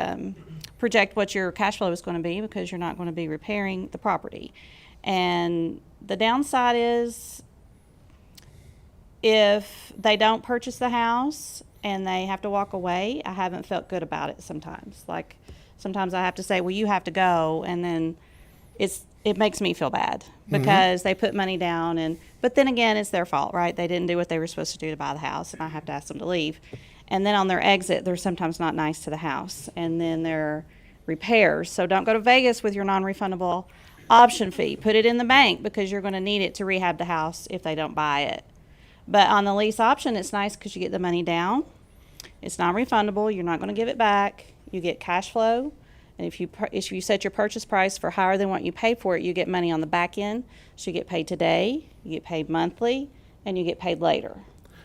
project what your cash flow is going to be because you're not going to be repairing the property. And the downside is if they don't purchase the house and they have to walk away, I haven't felt good about it sometimes. Like sometimes I have to say, well, you have to go, and then it makes me feel bad because they put money down, but then again, it's their fault, right? They didn't do what they were supposed to do to buy the house, and I have to ask them to leave. And then on their exit, they're sometimes not nice to the house, and then their repairs. So don't go to Vegas with your non-refundable option fee. Put it in the bank because you're going to need it to rehab the house if they don't buy it. But on the lease option, it's nice because you get the money down. It's non-refundable. You're not going to give it back. You get cash flow. And if you set your purchase price for higher than what you paid for it, you get money on the back end. So you get paid today, you get paid monthly, and you get paid later.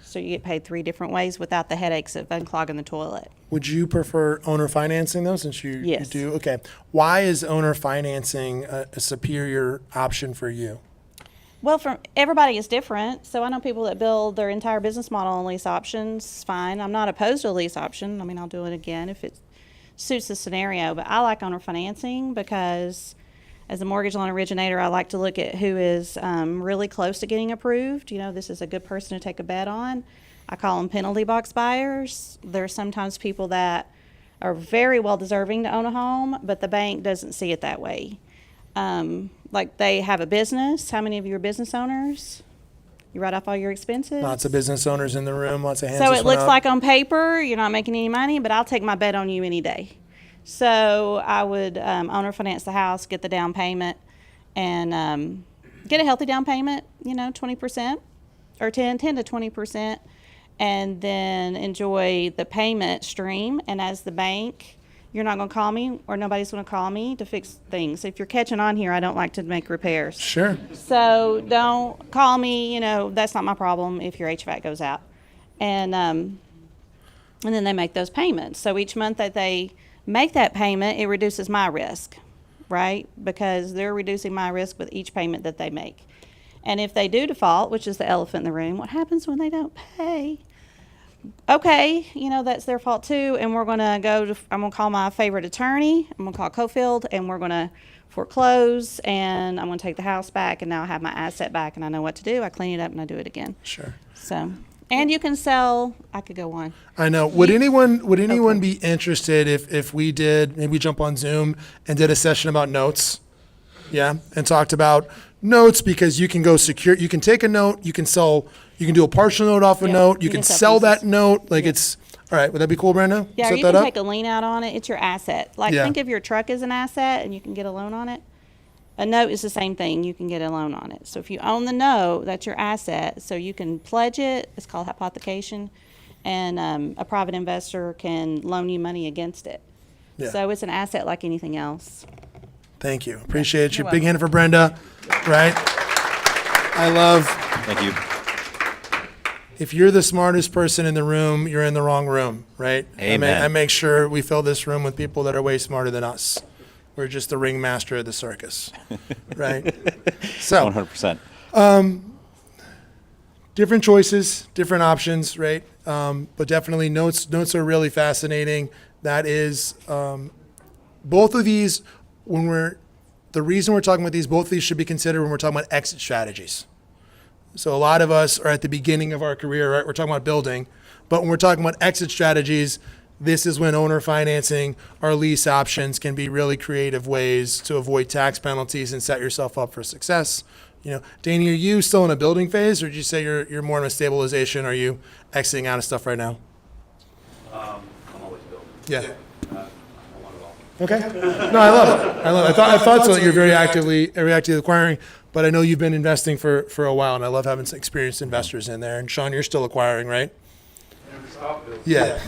So you get paid 3 different ways without the headaches of unclogging the toilet. Would you prefer owner financing though, since you do? Okay. Why is owner financing a superior option for you? Well, everybody is different. So I know people that build their entire business model on lease options. Fine. I'm not opposed to a lease option. I mean, I'll do it again if it suits the scenario. But I like owner financing because as a mortgage loan originator, I like to look at who is really close to getting approved. This is a good person to take a bet on. I call them penalty box buyers. There are sometimes people that are very well deserving to own a home, but the bank doesn't see it that way. Like they have a business. How many of you are business owners? You write off all your expenses? Lots of business owners in the room, lots of hands. So it looks like on paper you're not making any money, but I'll take my bet on you any day. So I would owner finance the house, get the down payment, and get a healthy down payment, 20% or 10 to 20%, and then enjoy the payment stream. And as the bank, you're not going to call me or nobody's going to call me to fix things. If you're catching on here, I don't like to make repairs. Sure. So don't call me, that's not my problem if your HVAC goes out. And And then they make those payments. So each month that they make that payment, it reduces my risk, right? Because they're reducing my risk with each payment that they make. And if they do default, which is the elephant in the room, what happens when they don't pay? Okay, that's their fault too. And we're going to I'm going to call my favorite attorney. I'm going to call Cofield, and we're going to foreclose, and I'm going to take the house back, and now I have my asset back, and I know what to do. I clean it up, and I do it again. Sure. So, and you can sell, I could go on. I know. Would anyone be interested if we did, maybe jump on Zoom and did a session about notes? Yeah, and talked about notes, because you can go secure, you can take a note, you can do a partial note off a note, you can sell that note, it's, all right, would that be cool, Brenda? Yeah, or Set you that can up? take a lien out on it. It's your asset. Think of your truck as an asset, and you can get a loan on it. A note is the same thing. You can get a loan on it. So if you own the note, that's your asset. So you can pledge it. It's called hypothecation. And a private investor can loan you money against it. Yeah. So it's an asset like anything else. Thank you. Appreciate you. You're Big welcome. hand for Brenda, right? I love, Thank you. if you're the smartest person in the room, you're in the wrong room, right? Amen. I make sure we fill this room with people that are way smarter than us. We're just the ringmaster of the circus, right? So 100%. different choices, different options, right? But definitely notes are really fascinating. That is, both of these, the reason we're talking about these, both of these should be considered when we're talking about exit strategies. So a lot of us are at the beginning of our career, right? We're talking about building, but when we're talking about exit strategies, this is when owner financing or lease options can be really creative ways to avoid tax penalties and set yourself up for success. Danny, are you still in a building phase, or did you say you're more in a stabilization? Are you exiting out of stuff right now? I'm always building. Yeah. I want it all. Okay. No, I love it. I thought so. You're very actively acquiring, but I know you've been investing for a while, and I love having some experienced investors in there. And Sean, you're still acquiring, right? Yeah.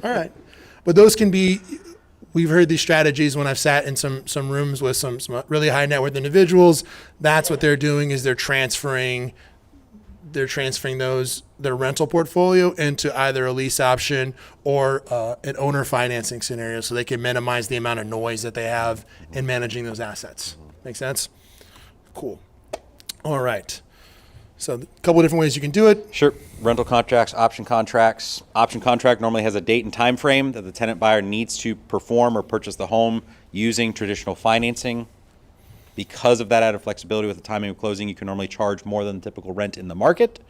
All right. But those can be, we've heard these strategies when I've sat in some rooms with some really high net worth individuals. That's what they're doing, is they're transferring their rental portfolio into either a lease option or an owner financing scenario, so they can minimize the amount of noise that they have in managing those assets. Make sense? Cool. All right. So a couple of different ways you can do it. Sure. Rental contracts, option contracts. Option contract normally has a date and time frame that the tenant buyer needs to perform or purchase the home using traditional financing. Because of that added flexibility with the timing of closing, you can normally charge more than the typical rent in the market.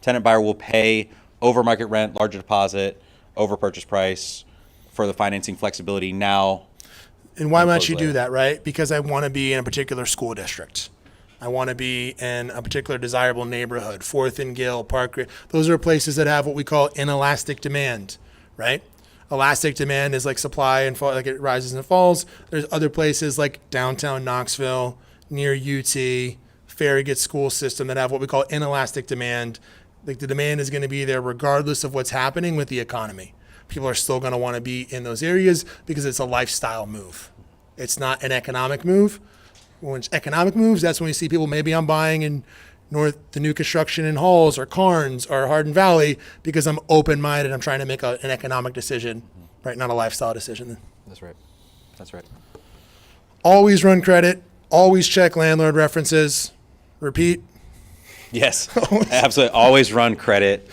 Tenant buyer will pay over market rent, larger deposit, over purchase price for the financing flexibility now. And why might close you do later. that, right? Because I want to be in a particular school district. I want to be in a particular desirable neighborhood, 4th and Gill, Park. Those are places that have what we call inelastic demand, right? Elastic demand is like supply and fall, like it rises and falls. There's other places like downtown Knoxville, near UT, Farragut school system that have what we call inelastic demand. Like the demand is going to be there regardless of what's happening with the economy. People are still going to want to be in those areas because it's a lifestyle move. It's not an economic move. When it's economic moves, that's when we see people, maybe I'm buying in the new construction in Halls or Carnes or Hardin Valley because I'm open-minded. I'm trying to make an economic decision, right? Not a lifestyle decision. That's right. That's right. Always run credit. Always check landlord references. Repeat. Yes, absolutely. Always run credit.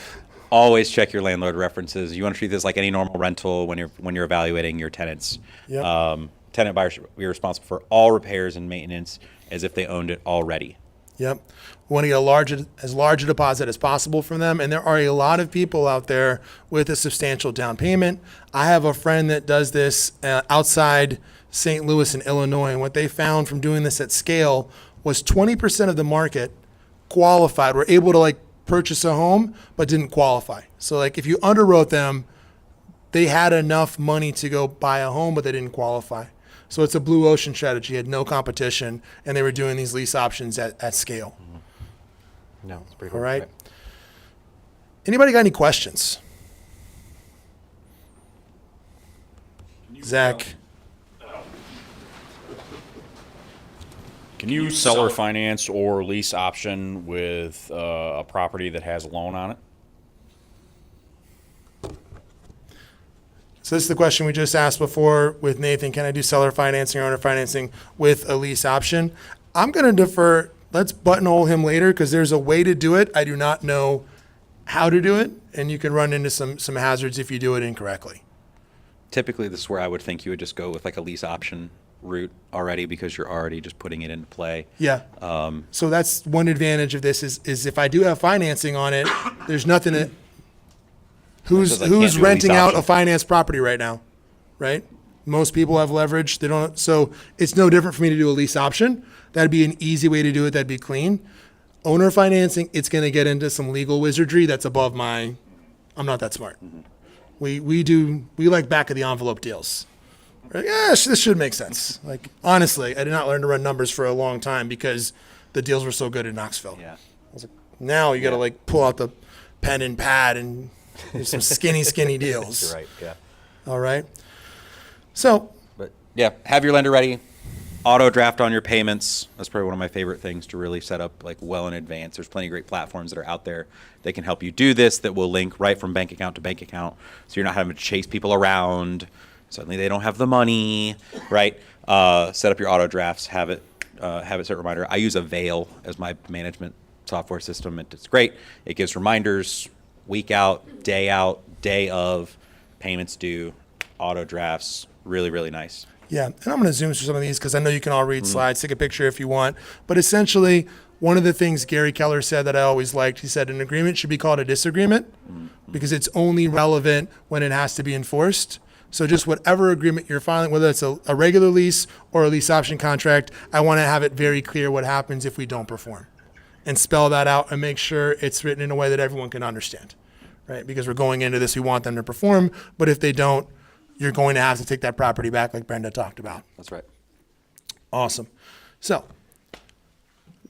Always check your landlord references. You want to treat this like any normal rental when you're evaluating your tenants. Yep. Tenant buyers should be responsible for all repairs and maintenance as if they owned it already. Yep. We want to get as large a deposit as possible from them. And there are a lot of people out there with a substantial down payment. I have a friend that does this outside St. Louis in Illinois. And what they found from doing this at scale was 20% of the market qualified, were able to purchase a home, but didn't qualify. So if you underwrote them, they had enough money to go buy a home, but they didn't qualify. So it's a blue ocean strategy, had no competition, and they were doing these lease options at scale. No, it's pretty All cool. right. Anybody got any questions? Zach? Can you seller finance or lease option with a property that has a loan on it? So this is the question we just asked before with Nathan. Can I do seller financing or owner financing with a lease option? I'm going to defer. Let's buttonhole him later because there's a way to do it. I do not know how to do it, and you can run into some hazards if you do it incorrectly. Typically, this is where I would think you would just go with like a lease option route already because you're already just putting it into play. Yeah. So that's one advantage of this is if I do have financing on it, there's nothing that who's says I can't do a lease renting out option. a finance property right now, right? Most people have leverage. They don't. So it's no different for me to do a lease option. That'd be an easy way to do it. That'd be clean. Owner financing, it's going to get into some legal wizardry that's above my. I'm not that smart. We like back of the envelope deals. Right? Yeah, this should make sense. Like honestly, I did not learn to run numbers for a long time because the deals were so good in Knoxville. Yeah. I was like, now you got to like pull out the pen and pad and do some skinny deals. You're right. Yeah. All right. So But yeah, have your lender ready. Auto draft on your payments. That's probably one of my favorite things to really set up like well in advance. There's plenty of great platforms that are out there that can help you do this that will link right from bank account to bank account. So you're not having to chase people around. Suddenly they don't have the money, right? Set up your auto drafts, have it set reminder. I use Avail as my management software system. It's great. It gives reminders week out, day of, payments due, auto drafts. Really, really nice. yeah, and I'm going to zoom through some of these because I know you can all read slides. Take a picture if you want. But essentially, one of the things Gary Keller said that I always liked, he said an agreement should be called a disagreement because it's only relevant when it has to be enforced. So just whatever agreement you're filing, whether it's a regular lease or a lease option contract, I want to have it very clear what happens if we don't perform and spell that out and make sure it's written in a way that everyone can understand, right? Because we're going into this, we want them to perform, but if they don't, you're going to have to take that property back like Brenda talked about. That's right. Awesome. So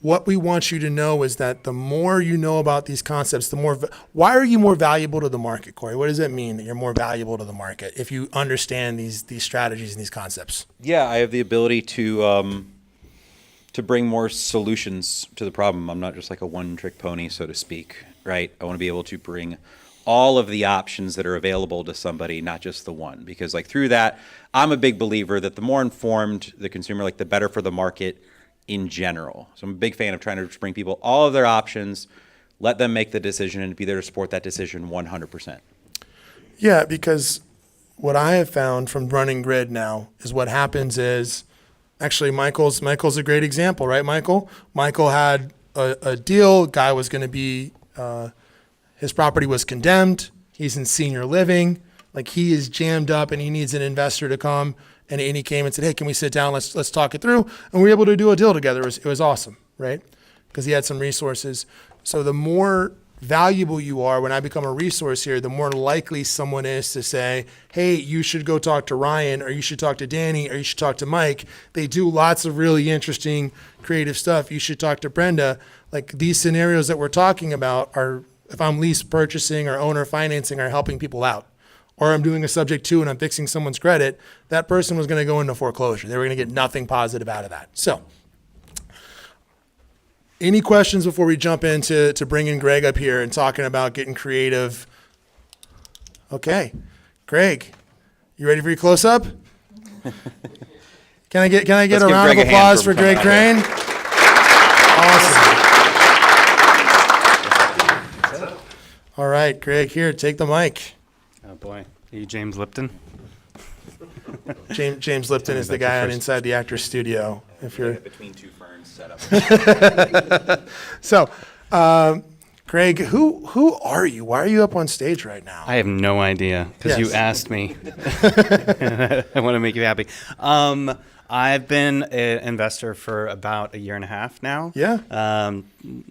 what we want you to know is that the more you know about these concepts, the more, why are you more valuable to the market, Corey? What does it mean that you're more valuable to the market if you understand these strategies and these concepts? Yeah, I have the ability to bring more solutions to the problem. I'm not just like a one-trick pony, so to speak, right? I want to be able to bring all of the options that are available to somebody, not just the one. Because like through that, I'm a big believer that the more informed the consumer, like the better for the market in general. So I'm a big fan of trying to bring people all of their options, let them make the decision and be there to support that decision 100%. Yeah, because what I have found from running Grid now is what happens is, actually Michael's a great example, right, Michael? Michael had a deal, guy was going to be, his property was condemned. He's in senior living. Like he is jammed up and he needs an investor to come. And he came and said, hey, can we sit down? Let's talk it through. And we were able to do a deal together. It was awesome, right? Because he had some resources. So the more valuable you are when I become a resource here, the more likely someone is to say, hey, you should go talk to Ryan, or you should talk to Danny, or you should talk to Mike. They do lots of really interesting, creative stuff. You should talk to Brenda. Like these scenarios that we're talking about are, if I'm lease purchasing or owner financing, are helping people out. Or I'm doing a subject to and I'm fixing someone's credit, that person was going to go into foreclosure. They were going to get nothing positive out of that. So, any questions before we jump into bringing Greg up here and talking about getting creative? Okay, Greg, you ready for your close up? Can I get Let's a give round Greg of a hand applause for for Greg coming Crane? Awesome. All right, Greg, here, take the mic. Oh boy, are you James Lipton? James Lipton is the guy on Inside the Actors Studio. If you're between two ferns set up. So, Greg, who are you? Why are you up on stage right now? I have no idea because you Yes. asked me. I want to make you happy. I've been an investor for about a year and a half now. Yeah.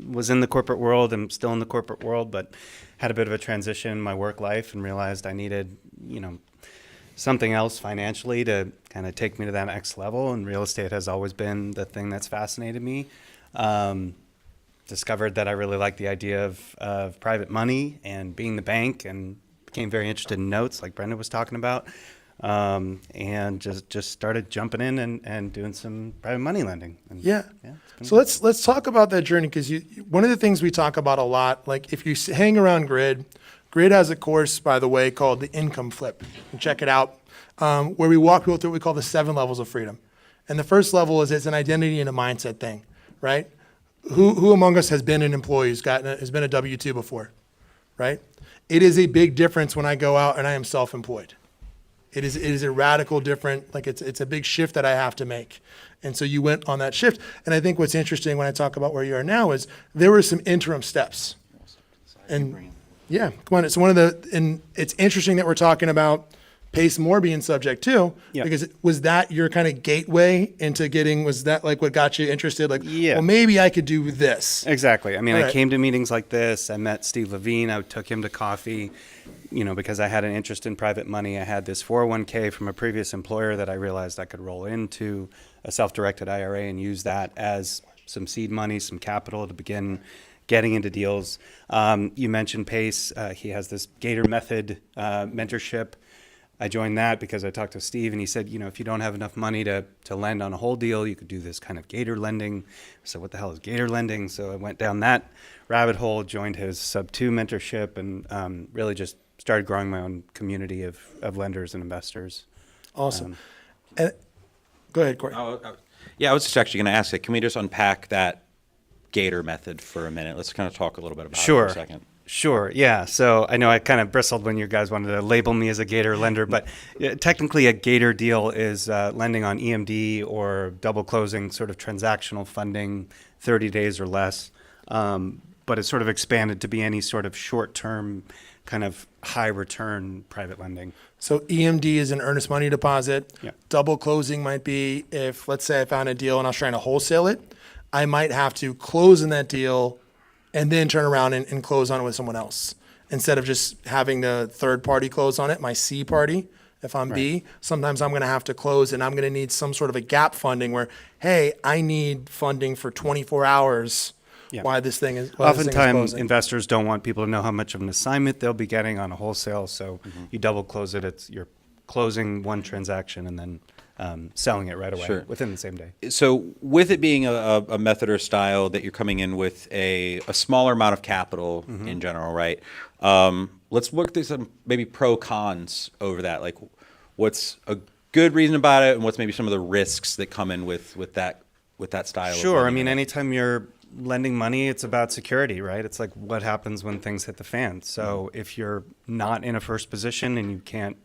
Was in the corporate world. I'm still in the corporate world, but had a bit of a transition in my work life and realized I needed, something else financially to kind of take me to that next level. And real estate has always been the thing that's fascinated me. Discovered that I really liked the idea of private money and being the bank, and became very interested in notes like Brenda was talking about. And just started jumping in and doing some private money lending. And Yeah. it's been So let's talk about that journey, because one of the things we talk about a lot, like if you hang around Grid, Grid has a course, by the way, called the Income Flip. You can check it out, where we walk people through what we call the 7 levels of freedom. And the first level is it's an identity and a mindset thing, right? Who among us has been an employee has been a W-2 before, right? It is a big difference when I go out and I am self-employed. It is a radical different, like it's a big shift that I have to make. And so you went on that shift. And I think what's interesting when I talk about where you are now is there were some interim steps. And yeah, come on. It's and it's interesting that we're talking about Pace More being subject to, because was that your kind of gateway into was that like what got you interested? Like, well, maybe I could do this. Exactly. I mean, Right. I came to meetings like this. I met Steve Levine. I took him to coffee, because I had an interest in private money. I had this 401k from a previous employer that I realized I could roll into a self-directed IRA and use that as some seed money, some capital to begin getting into deals. You mentioned Pace. He has this Gator Method mentorship. I joined that because I talked to Steve and he said, if you don't have enough money to lend on a whole deal, you could do this kind of Gator lending. So what the hell is Gator lending? So I went down that rabbit hole, joined his sub-2 mentorship, and really just started growing my own community of lenders and investors. Awesome. And go ahead, Corey. Yeah, I was just actually going to ask it. Can we just unpack that Gator method for a minute? Let's kind of talk a little bit about it for a second. Sure, yeah. So I know I kind of bristled when you guys wanted to label me as a Gator lender, but technically a Gator deal is lending on EMD or double closing, sort of transactional funding, 30 days or less. But it's sort of expanded to be any sort of short-term kind of high return private lending. So EMD is an earnest money deposit. Yeah. Double closing might be if, let's say I found a deal and I was trying to wholesale it, I might have to close in that deal and then turn around and close on it with someone else. Instead of just having the third party close on it, my C party, if I'm B, sometimes I'm going to have to close and I'm going to need some sort of a gap funding where, hey, I need funding for 24 hours. Why this thing is Oftentimes, closing. investors don't want people to know how much of an assignment they'll be getting on a wholesale, so you double close it. You're closing one transaction and then selling it right away within the same day. So with it being a method or style that you're coming in with a smaller amount of capital in general, right? Let's work through some maybe pro cons over that. Like what's a good reason about it and what's maybe some of the risks that come in with that style? Sure. I mean, anytime you're lending money, it's about security, right? It's like what happens when things hit the fan. So if you're not in a first position and you can't,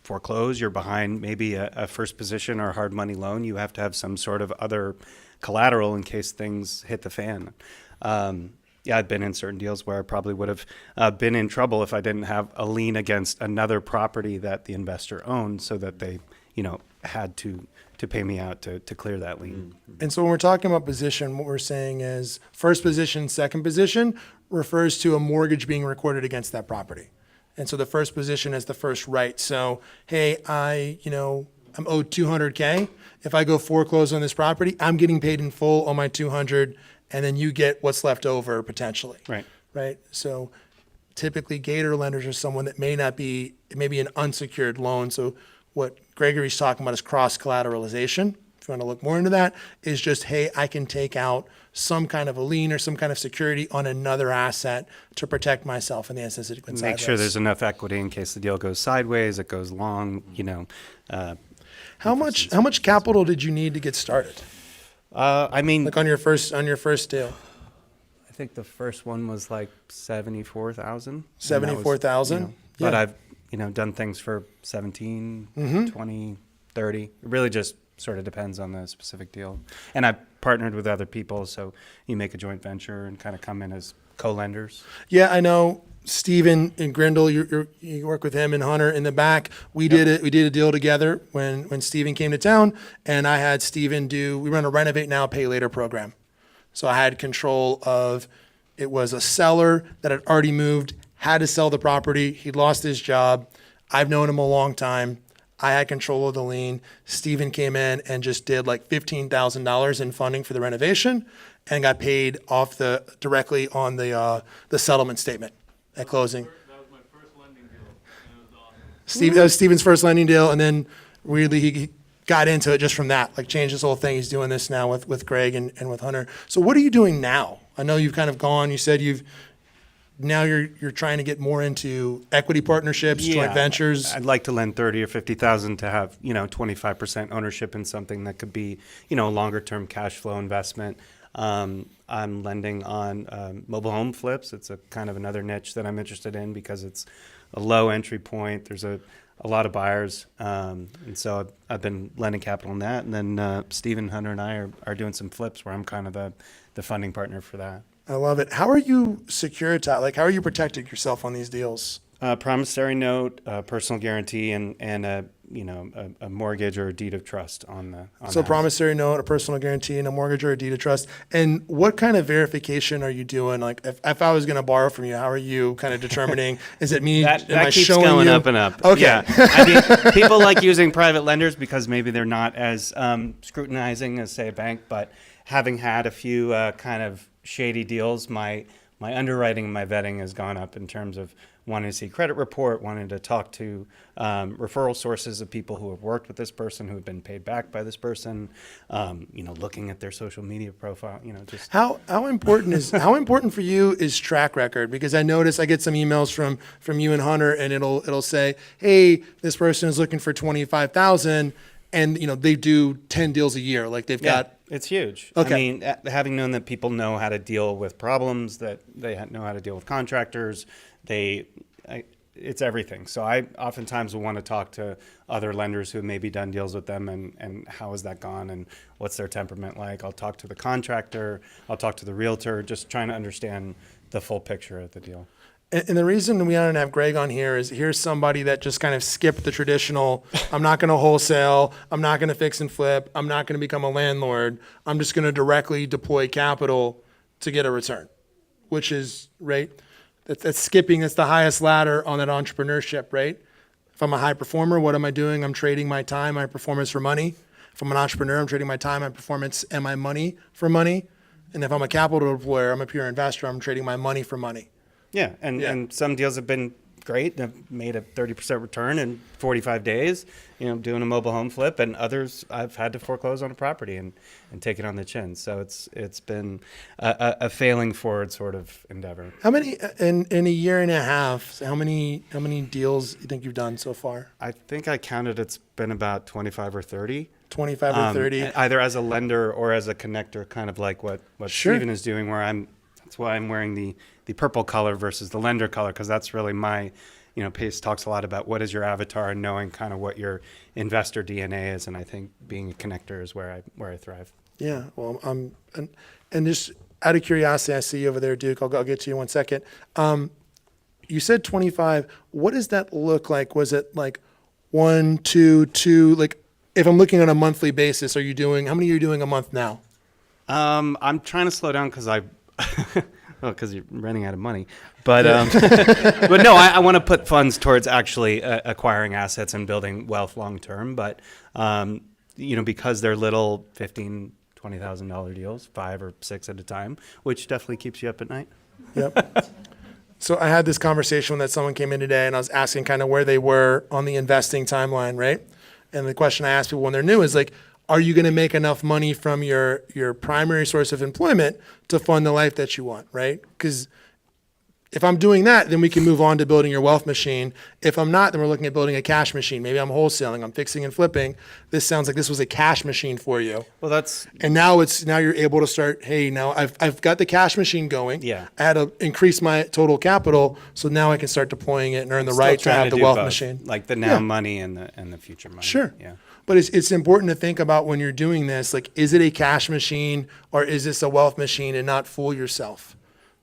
foreclose, you're behind maybe a first position or a hard money loan, you have to have some sort of other collateral in case things hit the fan. I've been in certain deals where I probably would have been in trouble if I didn't have a lien against another property that the investor owned so that they, had to pay me out to clear that lien. And so when we're talking about position, what we're saying is first position, second position refers to a mortgage being recorded against that property. And so the first position is the first right. So, hey, I'm owed $200K. If I go foreclose on this property, I'm getting paid in full on my $200, and then you get what's left over potentially. Right. So typically Gator lenders are someone that may be an unsecured loan. So what Gregory's talking about is cross collateralization. If you want to look more into that, is just, hey, I can take out some kind of a lien or some kind of security on another asset to protect myself in the instance that it goes Make sure there's enough equity in case the deal goes sideways, it goes long, How much capital did you need to get started? I mean, like on your first deal. I think the first one was like 74,000. 74,000. But I've done things for 17, 20, 30. It really just sort of depends on the specific deal. And I partnered with other people, so you make a joint venture and kind of come in as co-lenders. Yeah, I know Steven and Grindle, you work with him and Hunter in the back. We did it. We did a deal together when Steven came to town, and I had Steven we run a renovate now, pay later program. So I had control of, it was a seller that had already moved, had to sell the property. He lost his job. I've known him a long time. I had control of the lien. Steven came in and just did like $15,000 in funding for the renovation and got paid off directly on the settlement statement at closing. That was my first lending deal, and it was awesome. That was Steven's first lending deal, and then weirdly he got into it just from that, like changed his whole thing. He's doing this now with Greg and with Hunter. So what are you doing now? I know you've kind of gone, you said you've now you're trying to get more into equity partnerships, joint ventures. I'd like to lend 30 or 50,000 to have, 25% ownership in something that could be, a longer term cash flow investment. I'm lending on mobile home flips. It's a kind of another niche that I'm interested in because it's a low entry point. There's a lot of buyers. And so I've been lending capital in that. And then Stephen, Hunter, and I are doing some flips where I'm kind of the funding partner for that. I love it. How are you securitized? Like, how are you protecting yourself on these deals? Promissory note, personal guarantee, and a mortgage or a deed of trust on the. So promissory note, a personal guarantee, and a mortgage or a deed of trust. And what kind of verification are you doing? Like, if I was going to borrow from you, how are you kind of determining? Is it me? That am I keeps showing going you? up and up. Okay. Yeah. I mean, people like using private lenders because maybe they're not as scrutinizing as, say, a bank. But having had a few kind of shady deals, my underwriting and my vetting has gone up in terms of wanting to see credit report, wanting to talk to referral sources of people who have worked with this person, who have been paid back by this person, looking at their social media profile, just. How important for you is track record? Because I notice I get some emails from you and Hunter, and it'll say, hey, this person is looking for 25,000, and they do 10 deals a year. Like they've got. It's huge. Okay. I mean, having known that people know how to deal with problems, that they know how to deal with contractors, it's everything. So I oftentimes will want to talk to other lenders who have maybe done deals with them and how has that gone and what's their temperament like. I'll talk to the contractor, I'll talk to the realtor, just trying to understand the full picture of the deal. And the reason we don't have Greg on here is here's somebody that just kind of skipped the traditional, I'm not going to wholesale, I'm not going to fix and flip, I'm not going to become a landlord, I'm just going to directly deploy capital to get a return, which is, right, that's skipping, that's the highest ladder on that entrepreneurship, right? If I'm a high performer, what am I doing? I'm trading my time, my performance for money. If I'm an entrepreneur, I'm trading my time, my performance, and my money for money. And if I'm a capital deployer, I'm a pure investor, I'm trading my money for money. Yeah, and some deals have been great. They've made a 30% return in 45 days, doing a mobile home flip, and others I've had to foreclose on a property and take it on the chin. So it's been a failing forward sort of endeavor. How many in a year and a half? How many deals do you think you've done so far? I think I counted. It's been about 25 or 30. 25 or 30, either as a lender or as a connector, kind of like what Sure. Stephen is doing. That's why I'm wearing the purple color versus the lender color, because that's really my, Pace talks a lot about what is your avatar and knowing kind of what your investor DNA is, and I think being a connector is where I thrive. Yeah, well, and just out of curiosity, I see you over there, Duke. I'll get to you in 1 second. You said 25. What does that look like? Was it like 1, 2, 2? Like, if I'm looking on a monthly basis, how many are you doing a month now? I'm trying to slow down because because you're running out of money. But but no, I want to put funds towards actually acquiring assets and building wealth long term. But because they're little $15,000, $20,000 deals, 5 or 6 at a time, which definitely keeps you up at night. Yep. So I had this conversation that someone came in today, and I was asking kind of where they were on the investing timeline, right? And the question I ask people when they're new is like, are you going to make enough money from your primary source of employment to fund the life that you want, right? Because if I'm doing that, then we can move on to building your wealth machine. If I'm not, then we're looking at building a cash machine. Maybe I'm wholesaling, I'm fixing and flipping. This sounds like this was a cash machine for you. Well, and now you're able to start, hey, now I've got the cash machine going. Yeah. I had to increase my total capital, so now I can start deploying it and earn the right to have the wealth machine. Like the now money and the future money. Sure. Yeah. But it's important to think about when you're doing this, like, is it a cash machine or is this a wealth machine, and not fool yourself?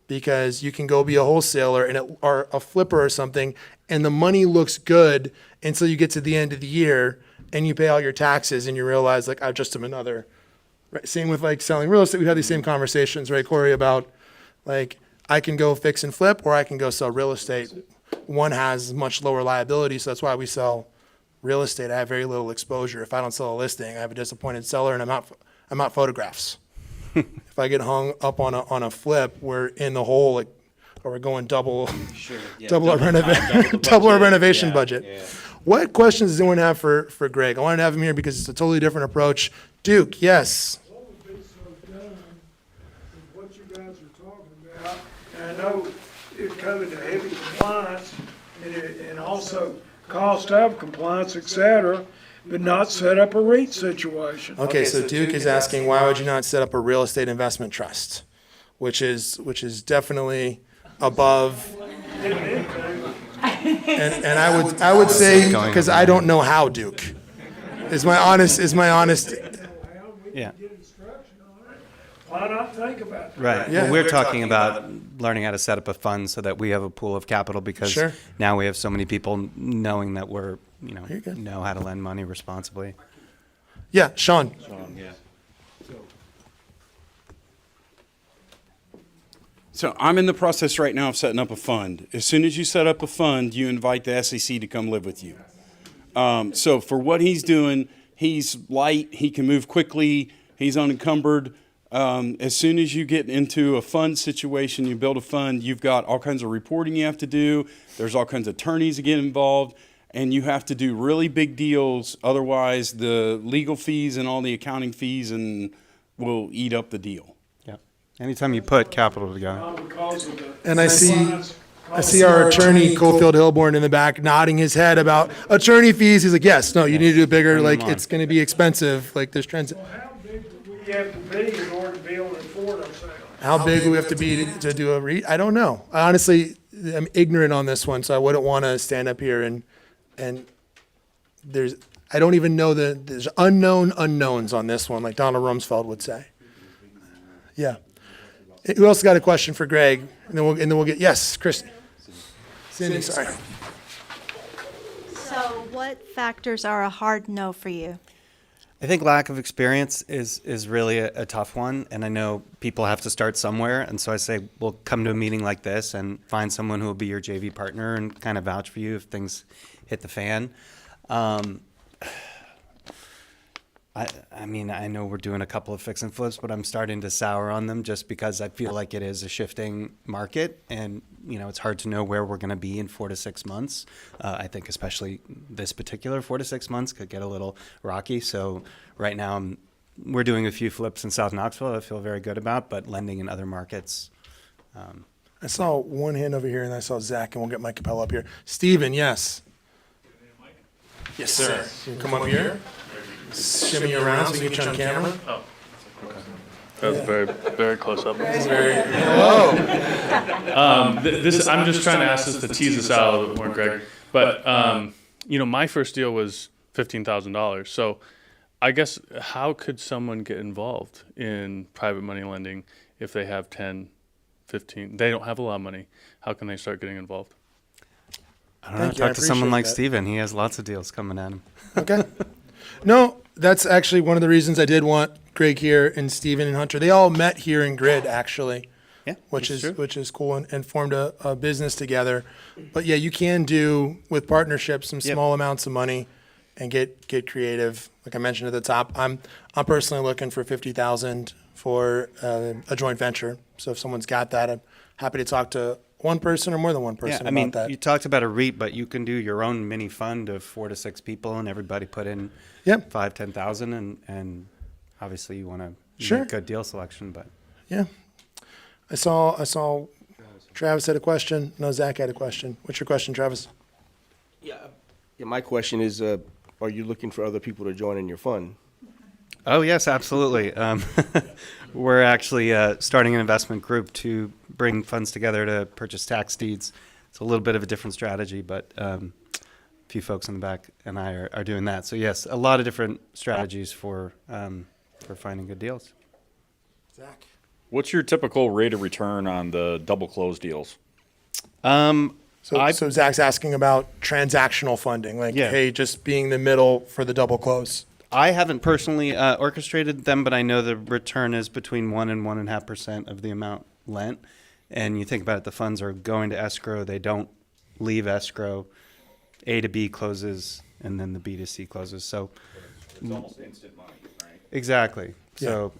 Because you can go be a wholesaler or a flipper or something, and the money looks good until you get to the end of the year and you pay all your taxes and you realize, like, I just am another. Right? Same with like selling real estate. We've had these same conversations, right, Corey, about like, I can go fix and flip or I can go sell real estate. One has much lower liability, so that's why we sell real estate. I have very little exposure. If I don't sell a listing, I have a disappointed seller, and I'm out photographs. If I get hung up on a flip, we're in the hole, like, or we're going double our renovation budget. Yeah. What questions does anyone have for Greg? I wanted to have him here because it's a totally different approach. Duke, yes. What would be so done with what you guys are talking about? And I know if coming to heavy compliance and also cost of compliance, et cetera, but not set up a REIT situation. Okay, so Duke is asking, why would you not set up a real estate investment trust? Which is definitely above. And I would say, because I don't know how, Duke, is my honest. Yeah. Why not think about that? Right. Yeah. Well, we're talking about learning how to set up a fund so that we have a pool of capital because Sure. now we have so many people knowing that we're, You're good. know how to lend money responsibly. Yeah, Sean. So I'm in the process right now of setting up a fund. As soon as you set up a fund, you invite the SEC to come live with you. So for what he's doing, he's light, he can move quickly, he's unencumbered. As soon as you get into a fund situation, you build a fund, you've got all kinds of reporting you have to do. There's all kinds of attorneys that get involved, and you have to do really big deals. Otherwise, the legal fees and all the accounting fees will eat up the deal. Yeah. Anytime you put capital together. Because of the And I see compliance, our attorney, Cofield Hillborn, in the back nodding his head about attorney fees. He's like, yes, no, you need to do it bigger. Bring them Like, on. it's going to be expensive. Like, there's trends. How big do we have to be in order to be able to afford ourselves? How big do we have to be to do a REIT? I don't know. I honestly am ignorant on this one, so I wouldn't want to stand up here and I don't even know there's unknown unknowns on this one, like Donald Rumsfeld would say. Yeah. Who else got a question for Greg? And then we'll get, yes, Chris. Cindy, sorry. So what factors are a hard no for you? I think lack of experience is really a tough one, and I know people have to start somewhere, and so I say, well, come to a meeting like this and find someone who will be your JV partner and kind of vouch for you if things hit the fan. I mean, I know we're doing a couple of fix and flips, but I'm starting to sour on them just because I feel like it is a shifting market, and it's hard to know where we're going to be in 4 to 6 months. I think especially this particular 4 to 6 months could get a little rocky. So right now we're doing a few flips in South Knoxville I feel very good about, but lending in other markets. I saw one hand over here, and I saw Zach, and we'll get Mike Capella up here. Steven, yes. Yes, sir. You can come up here. Shimmy around so we can get you on camera. Oh. That was very, very close up. Hello. I'm just trying to ask this to tease this out a little bit more, Greg. But, my first deal was $15,000. So I guess how could someone get involved in private money lending if they have 10, 15? They don't have a lot of money. How can they start getting involved? I don't know. Talk to someone like Steven. He has lots of deals coming at him. Okay. No, that's actually one of the reasons I did want Greg here and Steven and Hunter. They all met here in Grid, actually. Yeah, which is cool, and formed a business together. But yeah, you can do with partnerships some small amounts of money and get creative. Like I mentioned at the top, I'm personally looking for $50,000 for a joint venture. So if someone's got that, I'm happy to talk to one person or more than one person about that. You talked about a REIT, but you can do your own mini fund of 4 to 6 people, and everybody put in $5,000-$10,000, and obviously you want to make good deal selection. But yeah, I saw Travis had a question. No, Zach had a question. What's your question, Travis? Yeah, my question is, are you looking for other people to join in your fund? Oh yes, absolutely. We're actually starting an investment group to bring funds together to purchase tax deeds. It's a little bit of a different strategy, but a few folks in the back and I are doing that. So yes, a lot of different strategies for finding good deals. Zach, what's your typical rate of return on the double close deals? So Zach's asking about transactional funding, like hey, just being the middle for the double close. I haven't personally orchestrated them, but I know the return is between 1% and 1.5% of the amount lent. And you think about it, the funds are going to escrow. They don't leave escrow. A to B closes, and then the B to C closes. So it's almost instant money, right? Exactly. So,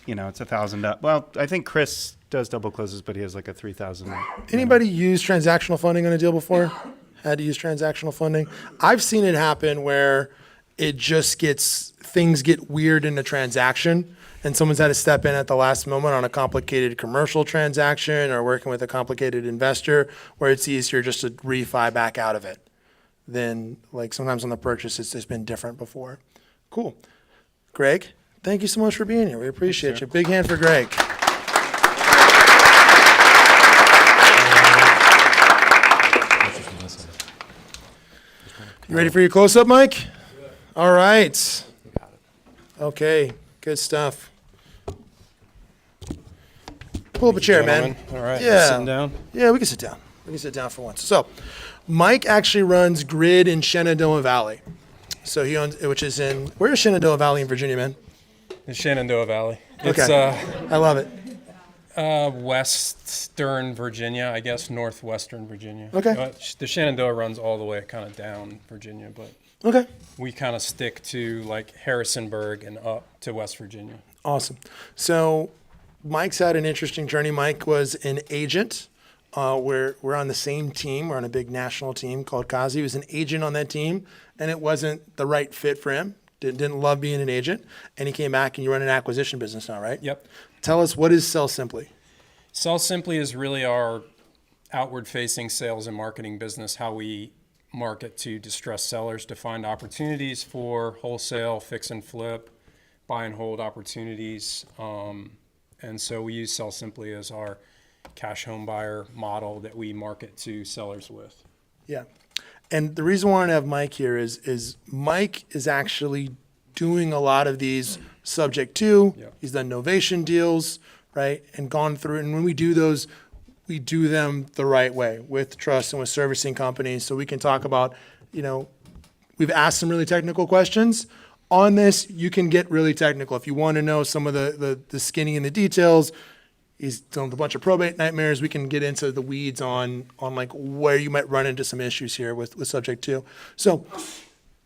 it's $1,000. Well, I think Chris does double closes, but he has like a $3,000. Anybody use transactional funding on a deal before? Had to use transactional funding? I've seen it happen where it just things get weird in the transaction, and someone's had to step in at the last moment on a complicated commercial transaction or working with a complicated investor, where it's easier just to refi back out of it than like sometimes on the purchase it's been different before. Cool. Greg, thank you so much for being here. We appreciate you. Big hand for Greg. You ready for your close-up, Mike? All right. Okay, good stuff. Pull up a chair, man. All right, Yeah. sitting down? Yeah, we can sit down. We can sit down for once. So, Mike actually runs Grid in Shenandoah Valley. So he owns, which is where is Shenandoah Valley in Virginia, man? The Shenandoah Valley. It's, Okay, I love it. Western Virginia, I guess, northwestern Virginia. Okay. The Shenandoah runs all the way kind of down Virginia, but Okay. we kind of stick to like Harrisonburg and up to West Virginia. Awesome. So Mike's had an interesting journey. Mike was an agent. We're on the same team. We're on a big national team called Kazi. He was an agent on that team, and it wasn't the right fit for him. Didn't love being an agent, and he came back, and you run an acquisition business now, right? Yep. Tell us, what is Sell Simply? Sell Simply is really our outward-facing sales and marketing business, how we market to distressed sellers to find opportunities for wholesale, fix and flip, buy and hold opportunities. And so we use Sell Simply as our cash home buyer model that we market to sellers with. Yeah. And the reason why I have Mike here is Mike is actually doing a lot of these subject to. Yep. He's done novation deals, right? And gone through it. And when we do those, we do them the right way with trust and with servicing companies. So we can talk about, we've asked some really technical questions. On this, you can get really technical. If you want to know some of the skinny and the details, he's done a bunch of probate nightmares. We can get into the weeds on like where you might run into some issues here with subject to. So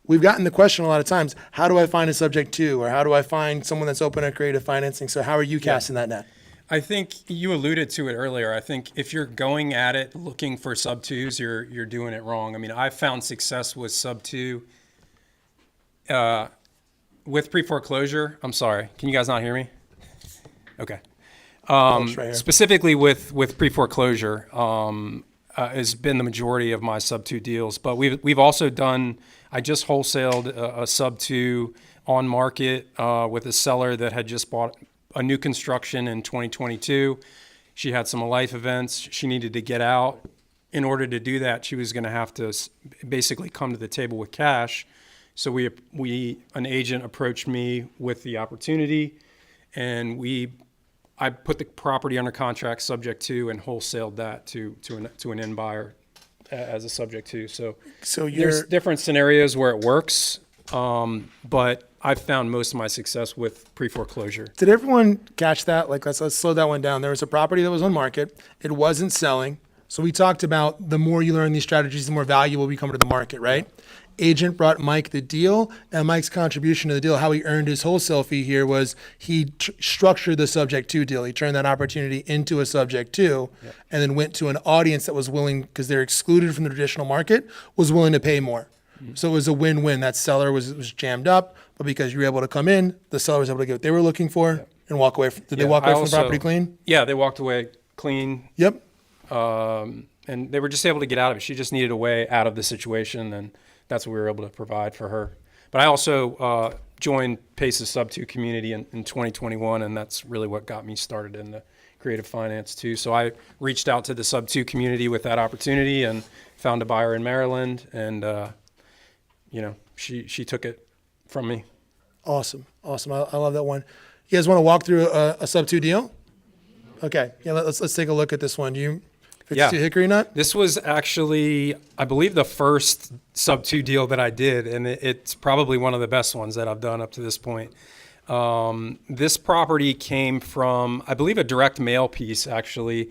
we've gotten the question a lot of times, how do I find a subject to, or how do I find someone that's open to creative financing? So how are you casting that net? I think you alluded to it earlier. I think if you're going at it looking for sub twos, you're doing it wrong. I mean, I've found success with sub two with pre-foreclosure. I'm sorry. Can you guys not hear me? Okay. Right here. Specifically with pre-foreclosure has been the majority of my sub two deals. But we've also done. I just wholesaled a sub two on market with a seller that had just bought a new construction in 2022. She had some life events. She needed to get out. In order to do that, she was going to have to basically come to the table with cash. So an agent approached me with the opportunity, and I put the property under contract subject to and wholesaled that to an end buyer as a subject to. So there's different scenarios where it works, but I've found most of my success with pre-foreclosure. Did everyone catch that? Like, let's slow that one down. There was a property that was on market. It wasn't selling. So we talked about the more you learn these strategies, the more valuable we become to the market, right? Agent brought Mike the deal, and Mike's contribution to the deal, how he earned his wholesale fee here was he structured the subject to deal. He turned that opportunity into a subject to, and then went to an audience that was willing, because they're excluded from the traditional market, was willing to pay more. So it was a win-win. That seller was jammed up, but because you were able to come in, the seller was able to get what they were looking for and walk away. Did they walk away from the property clean? Yeah, they walked away clean. Yep. And they were just able to get out of it. She just needed a way out of the situation, and that's what we were able to provide for her. But I also joined Pace's Sub 2 community in 2021, and that's really what got me started in the creative finance too. So I reached out to the Sub 2 community with that opportunity and found a buyer in Maryland, and she took it from me. Awesome. I love that one. You guys want to walk through a Sub 2 deal? Okay. Yeah, let's take a look at this one. 52 Hickory Nut? This was actually, I believe, the first Sub 2 deal that I did, and it's probably one of the best ones that I've done up to this point. This property came from, I believe, a direct mail piece, actually.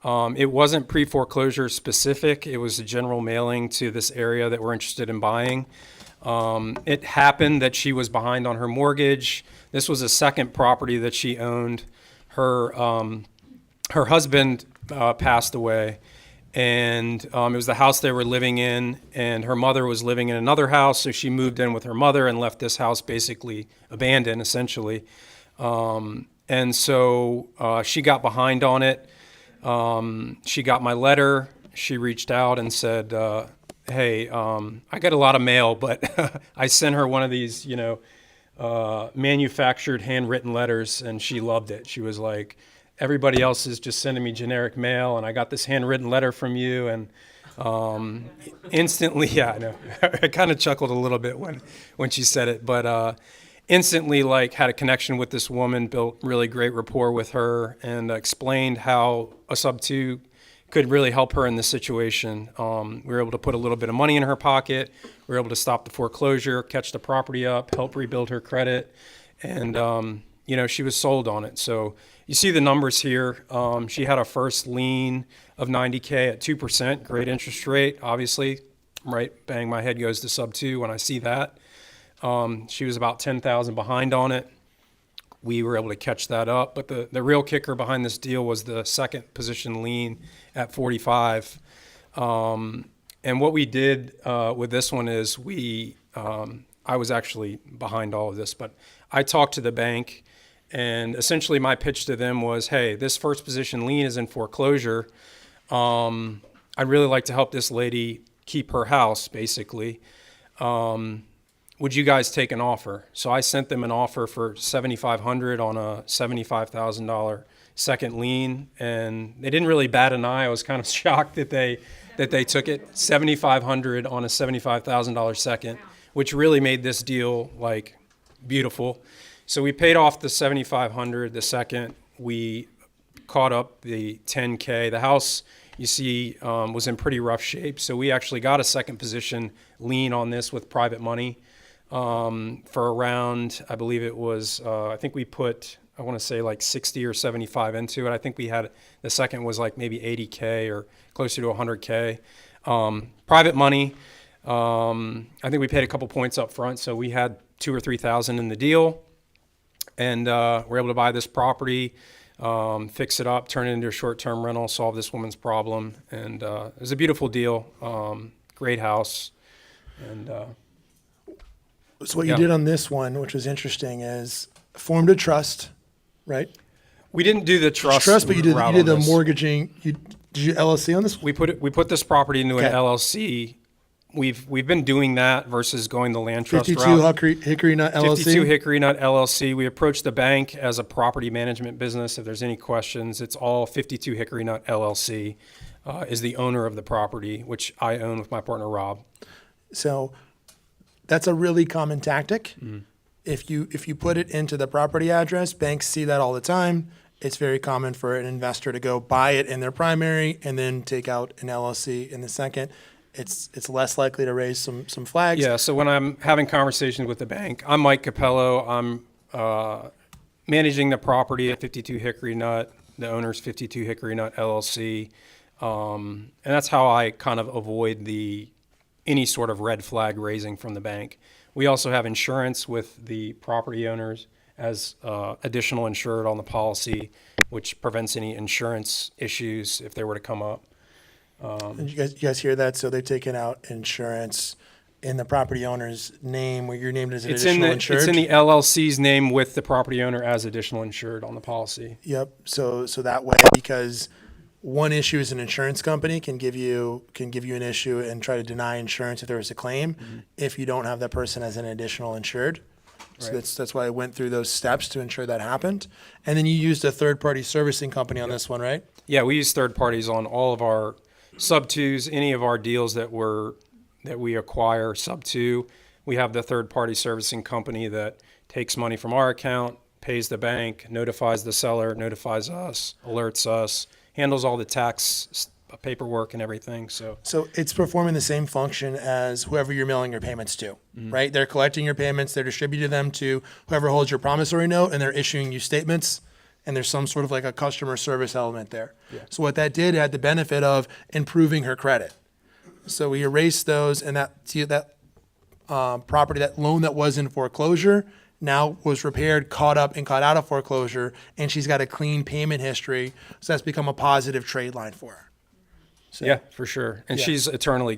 It wasn't pre-foreclosure specific. It was a general mailing to this area that we're interested in buying. It happened that she was behind on her mortgage. This was a second property that she owned. Her husband passed away, and it was the house they were living in, and her mother was living in another house, so she moved in with her mother and left this house basically abandoned, essentially. And so she got behind on it. She got my letter. She reached out and said, hey, I got a lot of mail, but I sent her one of these, manufactured handwritten letters, and she loved it. She was like, everybody else is just sending me generic mail, and I got this handwritten letter from you. And instantly, yeah, I know. I kind of chuckled a little bit when she said it, but instantly, like, had a connection with this woman, built really great rapport with her, and explained how a sub-2 could really help her in this situation. We were able to put a little bit of money in her pocket. We were able to stop the foreclosure, catch the property up, help rebuild her credit, and she was sold on it. So you see the numbers here. She had a first lien of $90K at 2%, great interest rate, obviously. Right, bang, my head goes to sub-2 when I see that. She was about $10,000 behind on it. We were able to catch that up, but the real kicker behind this deal was the second position lien at 45. And what we did with this one is I was actually behind all of this, but I talked to the bank, and essentially my pitch to them was, hey, this first position lien is in foreclosure. I'd really like to help this lady keep her house, basically. Would you guys take an offer? So I sent them an offer for $7,500 on a $75,000 second lien, and they didn't really bat an eye. I was kind of shocked that they took it. $7,500 on a $75,000 second, which really made this deal like beautiful. So we paid off the $7,500 the second. We caught up the $10K. The house, you see, was in pretty rough shape. So we actually got a second position lien on this with private money. For around, I believe it was, I think we put, I want to say like 60 or 75 into it. I think we had, the second was like maybe 80K or closer to 100K. Private money, I think we paid a couple points up front, so we had 2,000 or 3,000 in the deal, and we're able to buy this property, fix it up, turn it into a short-term rental, solve this woman's problem, and it was a beautiful deal, great house, and So what you did on this one, which was interesting, is formed a trust, right? we didn't do the trust. But you did route the on this. mortgaging. Did you LLC on this? We put this property into an Okay. LLC. We've been doing that versus going the land trust 52 route. Hickory Nut LLC. 52 Hickory Nut LLC. We approached the bank as a property management business. If there's any questions, it's all 52 Hickory Nut LLC is the owner of the property, which I own with my partner Rob. So that's a really common tactic. If you put it into the property address, banks see that all the time. It's very common for an investor to go buy it in their primary and then take out an LLC in the second. It's less likely to raise some flags. Yeah, so when I'm having conversations with the bank, I'm Mike Capello. I'm managing the property at 52 Hickory Nut. The owner's 52 Hickory Nut LLC. And that's how I kind of avoid any sort of red flag raising from the bank. We also have insurance with the property owners as additional insured on the policy, which prevents any insurance issues if they were to come up. And you guys hear that? So they've taken out insurance in the property owner's name, where you're named as an additional insured. It's in the LLC's name with the property owner as additional insured on the policy. Yep. So that way, because one issue is an insurance company can give you an issue and try to deny insurance if there was a claim if you don't have that person as an additional insured. So Right. that's why I went through those steps to ensure that happened. And then you used a third-party servicing company on this one, right? Yeah, we use third parties on all of our sub-twos, any of our deals that we acquire sub-two. We have the third-party servicing company that takes money from our account, pays the bank, notifies the seller, notifies us, alerts us, handles all the tax paperwork and everything. So it's performing the same function as whoever you're mailing your payments to, right? They're collecting your payments, they're distributing them to whoever holds your promissory note, and they're issuing you statements, and there's some sort of like a customer service element there. Yeah. So what that did had the benefit of improving her credit. So we erased those, and that property, that loan that was in foreclosure, now was repaired, caught up, and caught out of foreclosure, and she's got a clean payment history, so that's become a positive trade line for her. So, Yeah, for sure. And Yeah. she's eternally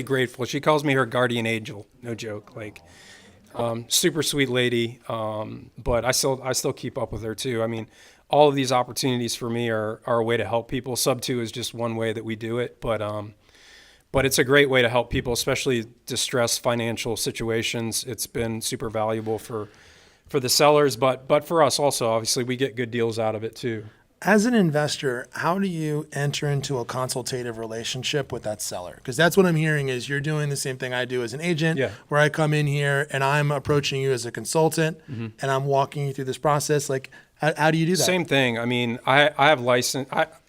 grateful. She calls me her guardian angel. No joke. Like, super sweet lady. But I still keep up with her too. I mean, all of these opportunities for me are a way to help people. Sub 2 is just one way that we do it. But it's a great way to help people, especially distressed financial situations. It's been super valuable for the sellers, but for us also, obviously, we get good deals out of it too. As an investor, how do you enter into a consultative relationship with that seller? Because that's what I'm hearing is you're doing the same thing I do as an agent, Yeah. where I come in here and I'm approaching you as a consultant Mhm. and I'm walking you through this process. Like, how do you do that? Same thing. I mean, I have license.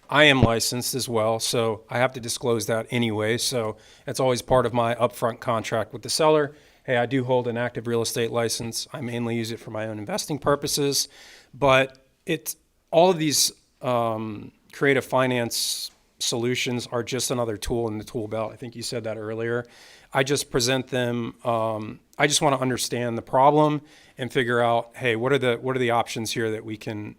I am licensed as well, so I have to disclose that anyway. So it's always part of my upfront contract with the seller. Hey, I do hold an active real estate license. I mainly use it for my own investing purposes, but it's all of these creative finance solutions are just another tool in the tool belt. I think you said that earlier. I just present them. I just want to understand the problem and figure out, hey, what are the options here that we can,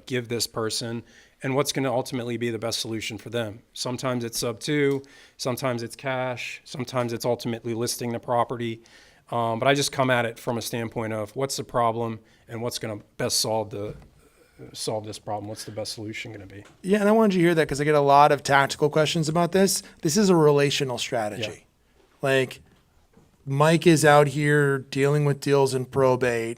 give this person, and what's going to ultimately be the best solution for them. Sometimes it's sub 2, sometimes it's cash, sometimes it's ultimately listing the property. But I just come at it from a standpoint of what's the problem and what's going to best solve this problem. What's the best solution going to be? Yeah, and I wanted you to hear that because I get a lot of tactical questions about this. This is a relational strategy. Yeah. Like, Mike is out here dealing with deals in probate,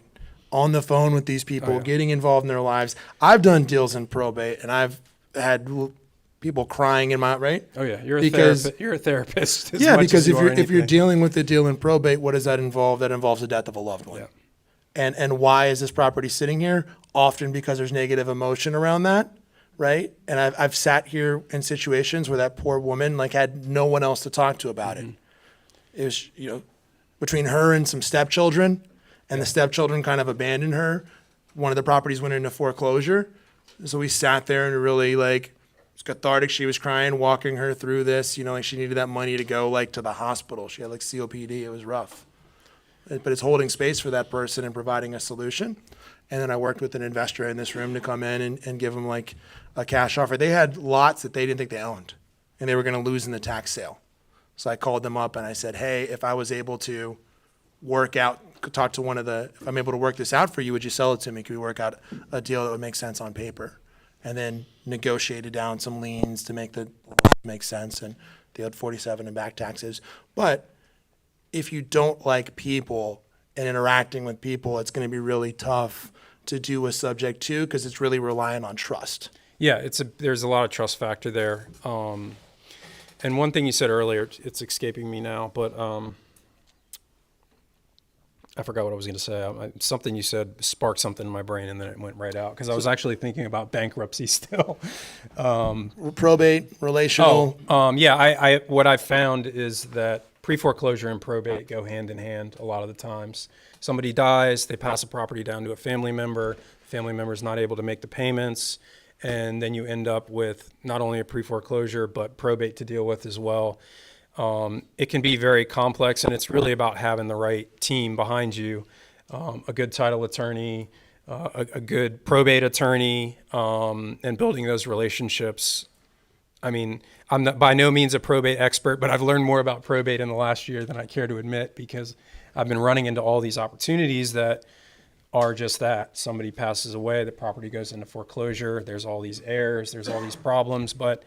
on the phone with these people, Oh, yeah. getting involved in their lives. I've done deals in probate, and I've had people crying in my, right? Oh yeah, you're a Because- therapist. You're a therapist. As Yeah, much because as you are if you're anything. dealing with the deal in probate, what does that involve? That involves the death of a loved one. Yeah. And why is this property sitting here? Often because there's negative emotion around that, right? And I've sat here in situations where that poor woman like had no one else to talk to about Mm-hmm. it. It was, between her and some stepchildren, and the stepchildren kind of abandoned her. One of the properties went into foreclosure. So we sat there and really like, it's cathartic. She was crying, walking her through this, like she needed that money to go like to the hospital. She had like COPD. It was rough. But it's holding space for that person and providing a solution. And then I worked with an investor in this room to come in and give them like a cash offer. They had lots that they didn't think they owned, and they were going to lose in the tax sale. So I called them up and I said, hey, if I was able to talk to if I'm able to work this out for you, would you sell it to me? Could we work out a deal that would make sense on paper? And then negotiated down some liens to make make sense. And they had 47 in back taxes. But if you don't like people and interacting with people, it's going to be really tough to do a subject to, because it's really relying on trust. Yeah, there's a lot of trust factor there. And one thing you said earlier, it's escaping me now, but I forgot what I was going to say. Something you said sparked something in my brain, and then it went right out because I was actually thinking about bankruptcy still. Probate, relational. Yeah. What I found is that pre-foreclosure and probate go hand in hand a lot of the times. Somebody dies, they pass a property down to a family member. Family member's not able to make the payments, and then you end up with not only a pre-foreclosure but probate to deal with as well. It can be very complex, and it's really about having the right team behind you, a good title attorney, a good probate attorney, and building those relationships. I mean, I'm by no means a probate expert, but I've learned more about probate in the last year than I care to admit, because I've been running into all these opportunities that are just that. Somebody passes away, the property goes into foreclosure, there's all these heirs, there's all these problems, but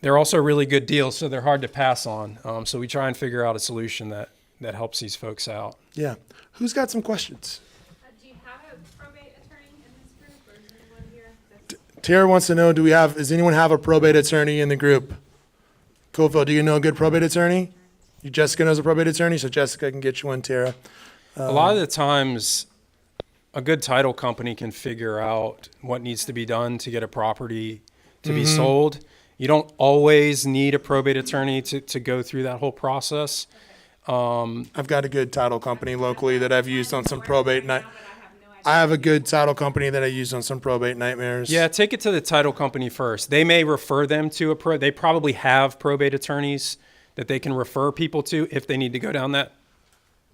they're also really good deals, so they're hard to pass on. So we try and figure out a solution that helps these folks out. Yeah. Who's got some questions? Do you have a probate attorney in this group, or is anyone here? Tara wants to know, does anyone have a probate attorney in the group? Cofield, do you know a good probate attorney? Jessica knows a probate attorney, so Jessica can get you one, Tara. A lot of the times, a good title company can figure out what needs to be done to get a property to be sold. You don't always need a probate attorney to go through that whole process. I've got a good title company locally that I've used on some probate I have a good title company that I use on some probate nightmares. Yeah, take it to the title company first. They may refer them to they probably have probate attorneys that they can refer people to if they need to go down that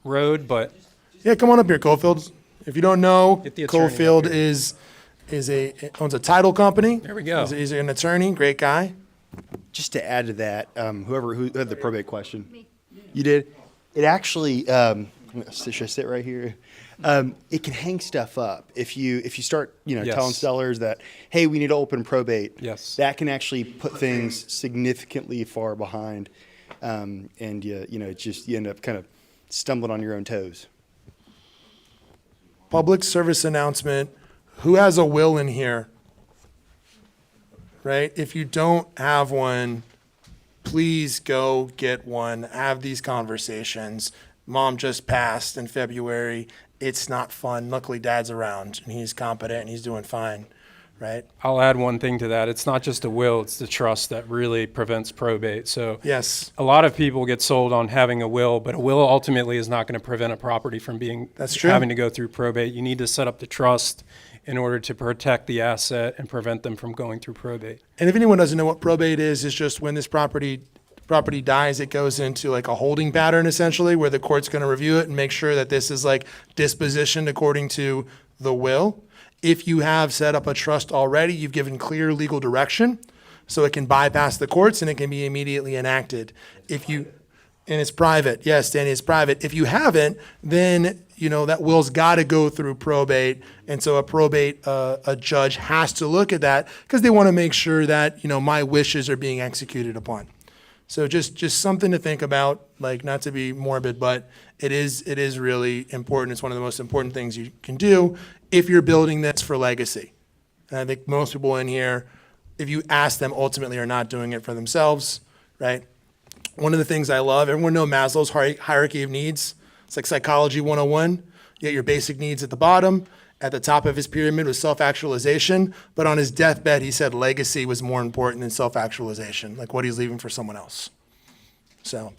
road, but Yeah, come on up here, Cofield. If you don't know, Get the attorney Cofield up here. is owns a title company. There we go. He's an attorney, great guy. Just to add to that, who had the probate question? Me. You did? It actually, should I sit right here? It can hang stuff up. If you start, Yes. telling sellers that, hey, we need to open probate. Yes. That can actually put things significantly far behind. And you end up kind of stumbling on your own toes. Public service announcement. Who has a will in here? Right? If you don't have one, please go get one. Have these conversations. Mom just passed in February. It's not fun. Luckily, Dad's around, and he's competent, and he's doing fine, right? I'll add one thing to that. It's not just a will, it's the trust that really prevents probate. So Yes. a lot of people get sold on having a will, but a will ultimately is not going to prevent a property from That's true. having to go through probate. You need to set up the trust in order to protect the asset and prevent them from going through probate. And if anyone doesn't know what probate is just when this property dies, it goes into like a holding pattern essentially, where the court's going to review it and make sure that this is like dispositioned according to the will. If you have set up a trust already, you've given clear legal direction, so it can bypass the courts and it can be immediately enacted. And it's private. Yes, Danny, it's private. If you haven't, then that will's got to go through probate, and so a judge has to look at that because they want to make sure that my wishes are being executed upon. So just something to think about, like not to be morbid, but it is really important. It's one of the most important things you can do if you're building this for legacy. And I think most people in here, if you ask them, ultimately are not doing it for themselves, right? One of the things I love, everyone know Maslow's hierarchy of needs. It's like psychology 101. You get your basic needs at the bottom. At the top of his pyramid was self-actualization, but on his deathbed, he said legacy was more important than self-actualization, like what he's leaving for someone else. So,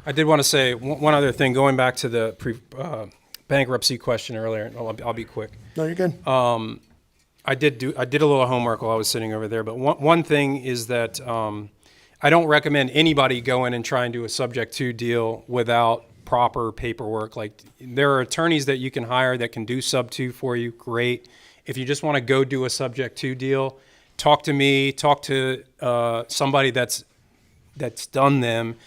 I did want to say one other thing, going back to the bankruptcy question earlier. I'll be quick. No, you're good. I did a little homework while I was sitting over there, but one thing is that I don't recommend anybody go in and try and do a subject to deal without proper paperwork. Like, there are attorneys that you can hire that can do sub to for you. Great. If you just want to go do a subject to deal, talk to me, talk to somebody that's done them,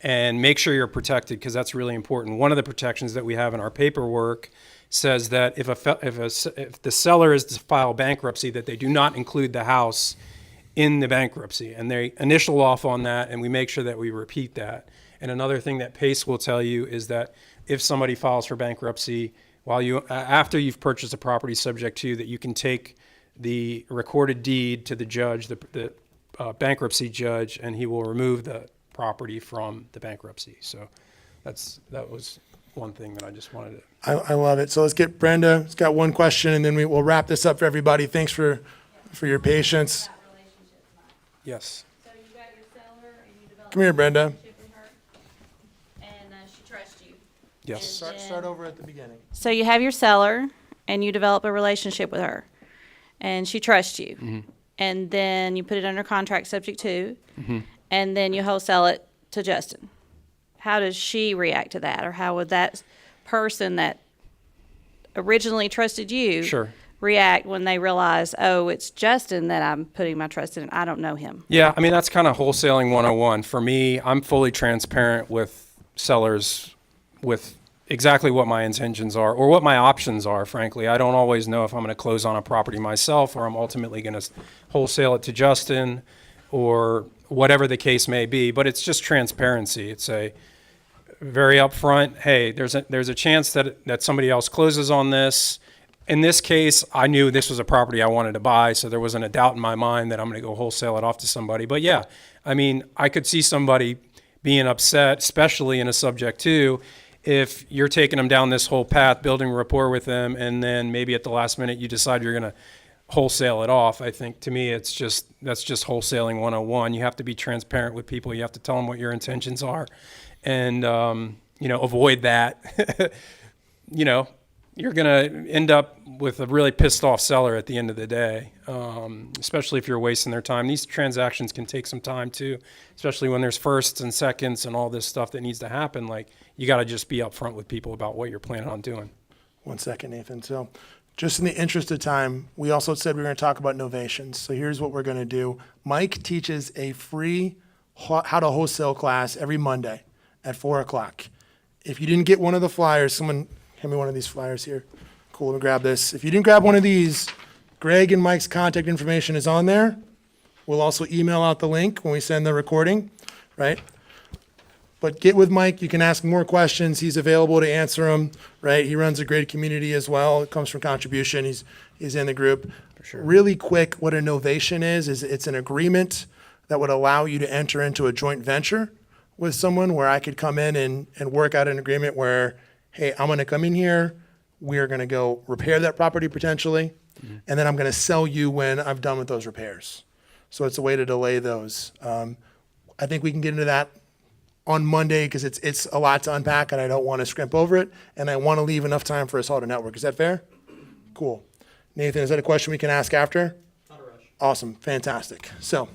and make sure you're protected, because that's really important. One of the protections that we have in our paperwork says that if the seller is to file bankruptcy, that they do not include the house in the bankruptcy, and they initial off on that, and we make sure that we repeat that. And another thing that PACE will tell you is that if somebody files for bankruptcy, after you've purchased a property subject to, that you can take the recorded deed to the judge, the bankruptcy judge, and he will remove the property from the bankruptcy. So that was one thing that I just wanted to. I love it. So let's get Brenda. It's got one question, and then we'll wrap this up for everybody. Thanks for your patience. Yes. So you got your seller and you develop. Come here, Brenda. a relationship with her, and she trusts you. Yes. Start over at the beginning. So you have your seller, and you develop a relationship with her, and she trusts you. Mm-hmm. And then you put it under contract subject to, Mm-hmm. and then you wholesale it to Justin. How does she react to that? Or how would that person that originally trusted you Sure. react when they realize, oh, it's Justin that I'm putting my trust in, and I don't know him? Yeah, I mean, that's kind of wholesaling 101. For me, I'm fully transparent with sellers with exactly what my intentions are or what my options are, frankly. I don't always know if I'm going to close on a property myself or I'm ultimately going to wholesale it to Justin or whatever the case may be. But it's just transparency. It's a very upfront, hey, there's a chance that somebody else closes on this. In this case, I knew this was a property I wanted to buy, so there wasn't a doubt in my mind that I'm going to go wholesale it off to somebody. But yeah, I mean, I could see somebody being upset, especially in a subject to, if you're taking them down this whole path, building rapport with them, and then maybe at the last minute you decide you're going to wholesale it off. I think, to me, that's just wholesaling 101. You have to be transparent with people. You have to tell them what your intentions are, and avoid that. You're going to end up with a really pissed off seller at the end of the day, especially if you're wasting their time. These transactions can take some time too, especially when there's firsts and seconds and all this stuff that needs to happen. Like, you got to just be upfront with people about what you're planning on doing. 1 second, Nathan. So just in the interest of time, we also said we were going to talk about novations. So here's what we're going to do. Mike teaches a free how to wholesale class every Monday at 4 o'clock. If you didn't get one of the flyers, someone hand me one of these flyers here. Cool, let me grab this. If you didn't grab one of these, Greg and Mike's contact information is on there. We'll also email out the link when we send the recording, right? But get with Mike. You can ask more questions. He's available to answer them, right? He runs a great community as well. It comes from contribution. He's in the group. For sure. Really quick, what a novation is it's an agreement that would allow you to enter into a joint venture with someone where I could come in and work out an agreement where, hey, I'm going to come in here. We're going to go repair that property potentially, and then I'm going to sell you when I'm done with those repairs. So it's a way to delay those. I think we can get into that on Monday because it's a lot to unpack and I don't want to scrimp over it and I want to leave enough time for us all to network. Is that fair? Cool. Nathan, is that a question we can ask after? Not a rush. Awesome. Fantastic. So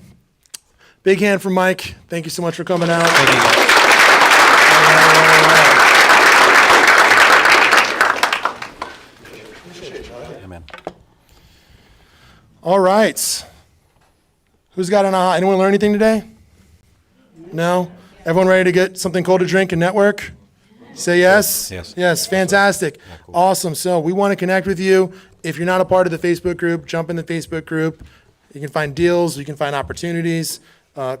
big hand from Mike. Thank you so much for coming out. Thank you, guys. Yeah, man. All right. Who's got an aha? Anyone learn anything today? No? Everyone ready to get something cold to drink and network? Say yes? Yes. Yes, fantastic. Awesome. So we want to connect with you. If you're not a part of the Facebook group, jump in the Facebook group. You can find deals, you can find opportunities,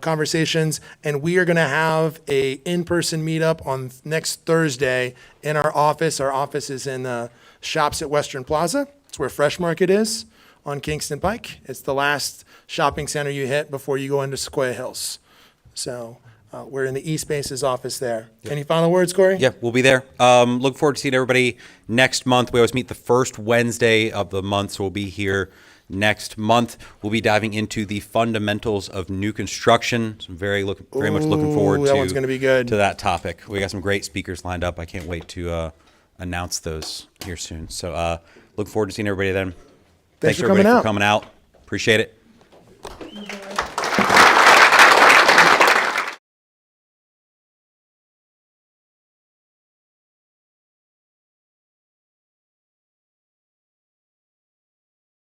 conversations, and we are going to have a in-person meetup on next Thursday in our office. Our office is in the Shops at Western Plaza. It's where Fresh Market is on Kingston Pike. It's the last shopping center you hit before you go into Sequoia Hills. So we're in the East Spaces office there. Yep. Any final words, Corey? Yeah, we'll be there. Look forward to seeing everybody next month. We always meet the first Wednesday of the month, so we'll be here next month. We'll be diving into the fundamentals of new construction. So I'm very much looking forward that one's gonna be good. to that topic. We got some great speakers lined up. I can't wait to announce those here soon. So look forward to seeing everybody then. Thanks for everybody coming for out. coming out. Appreciate it.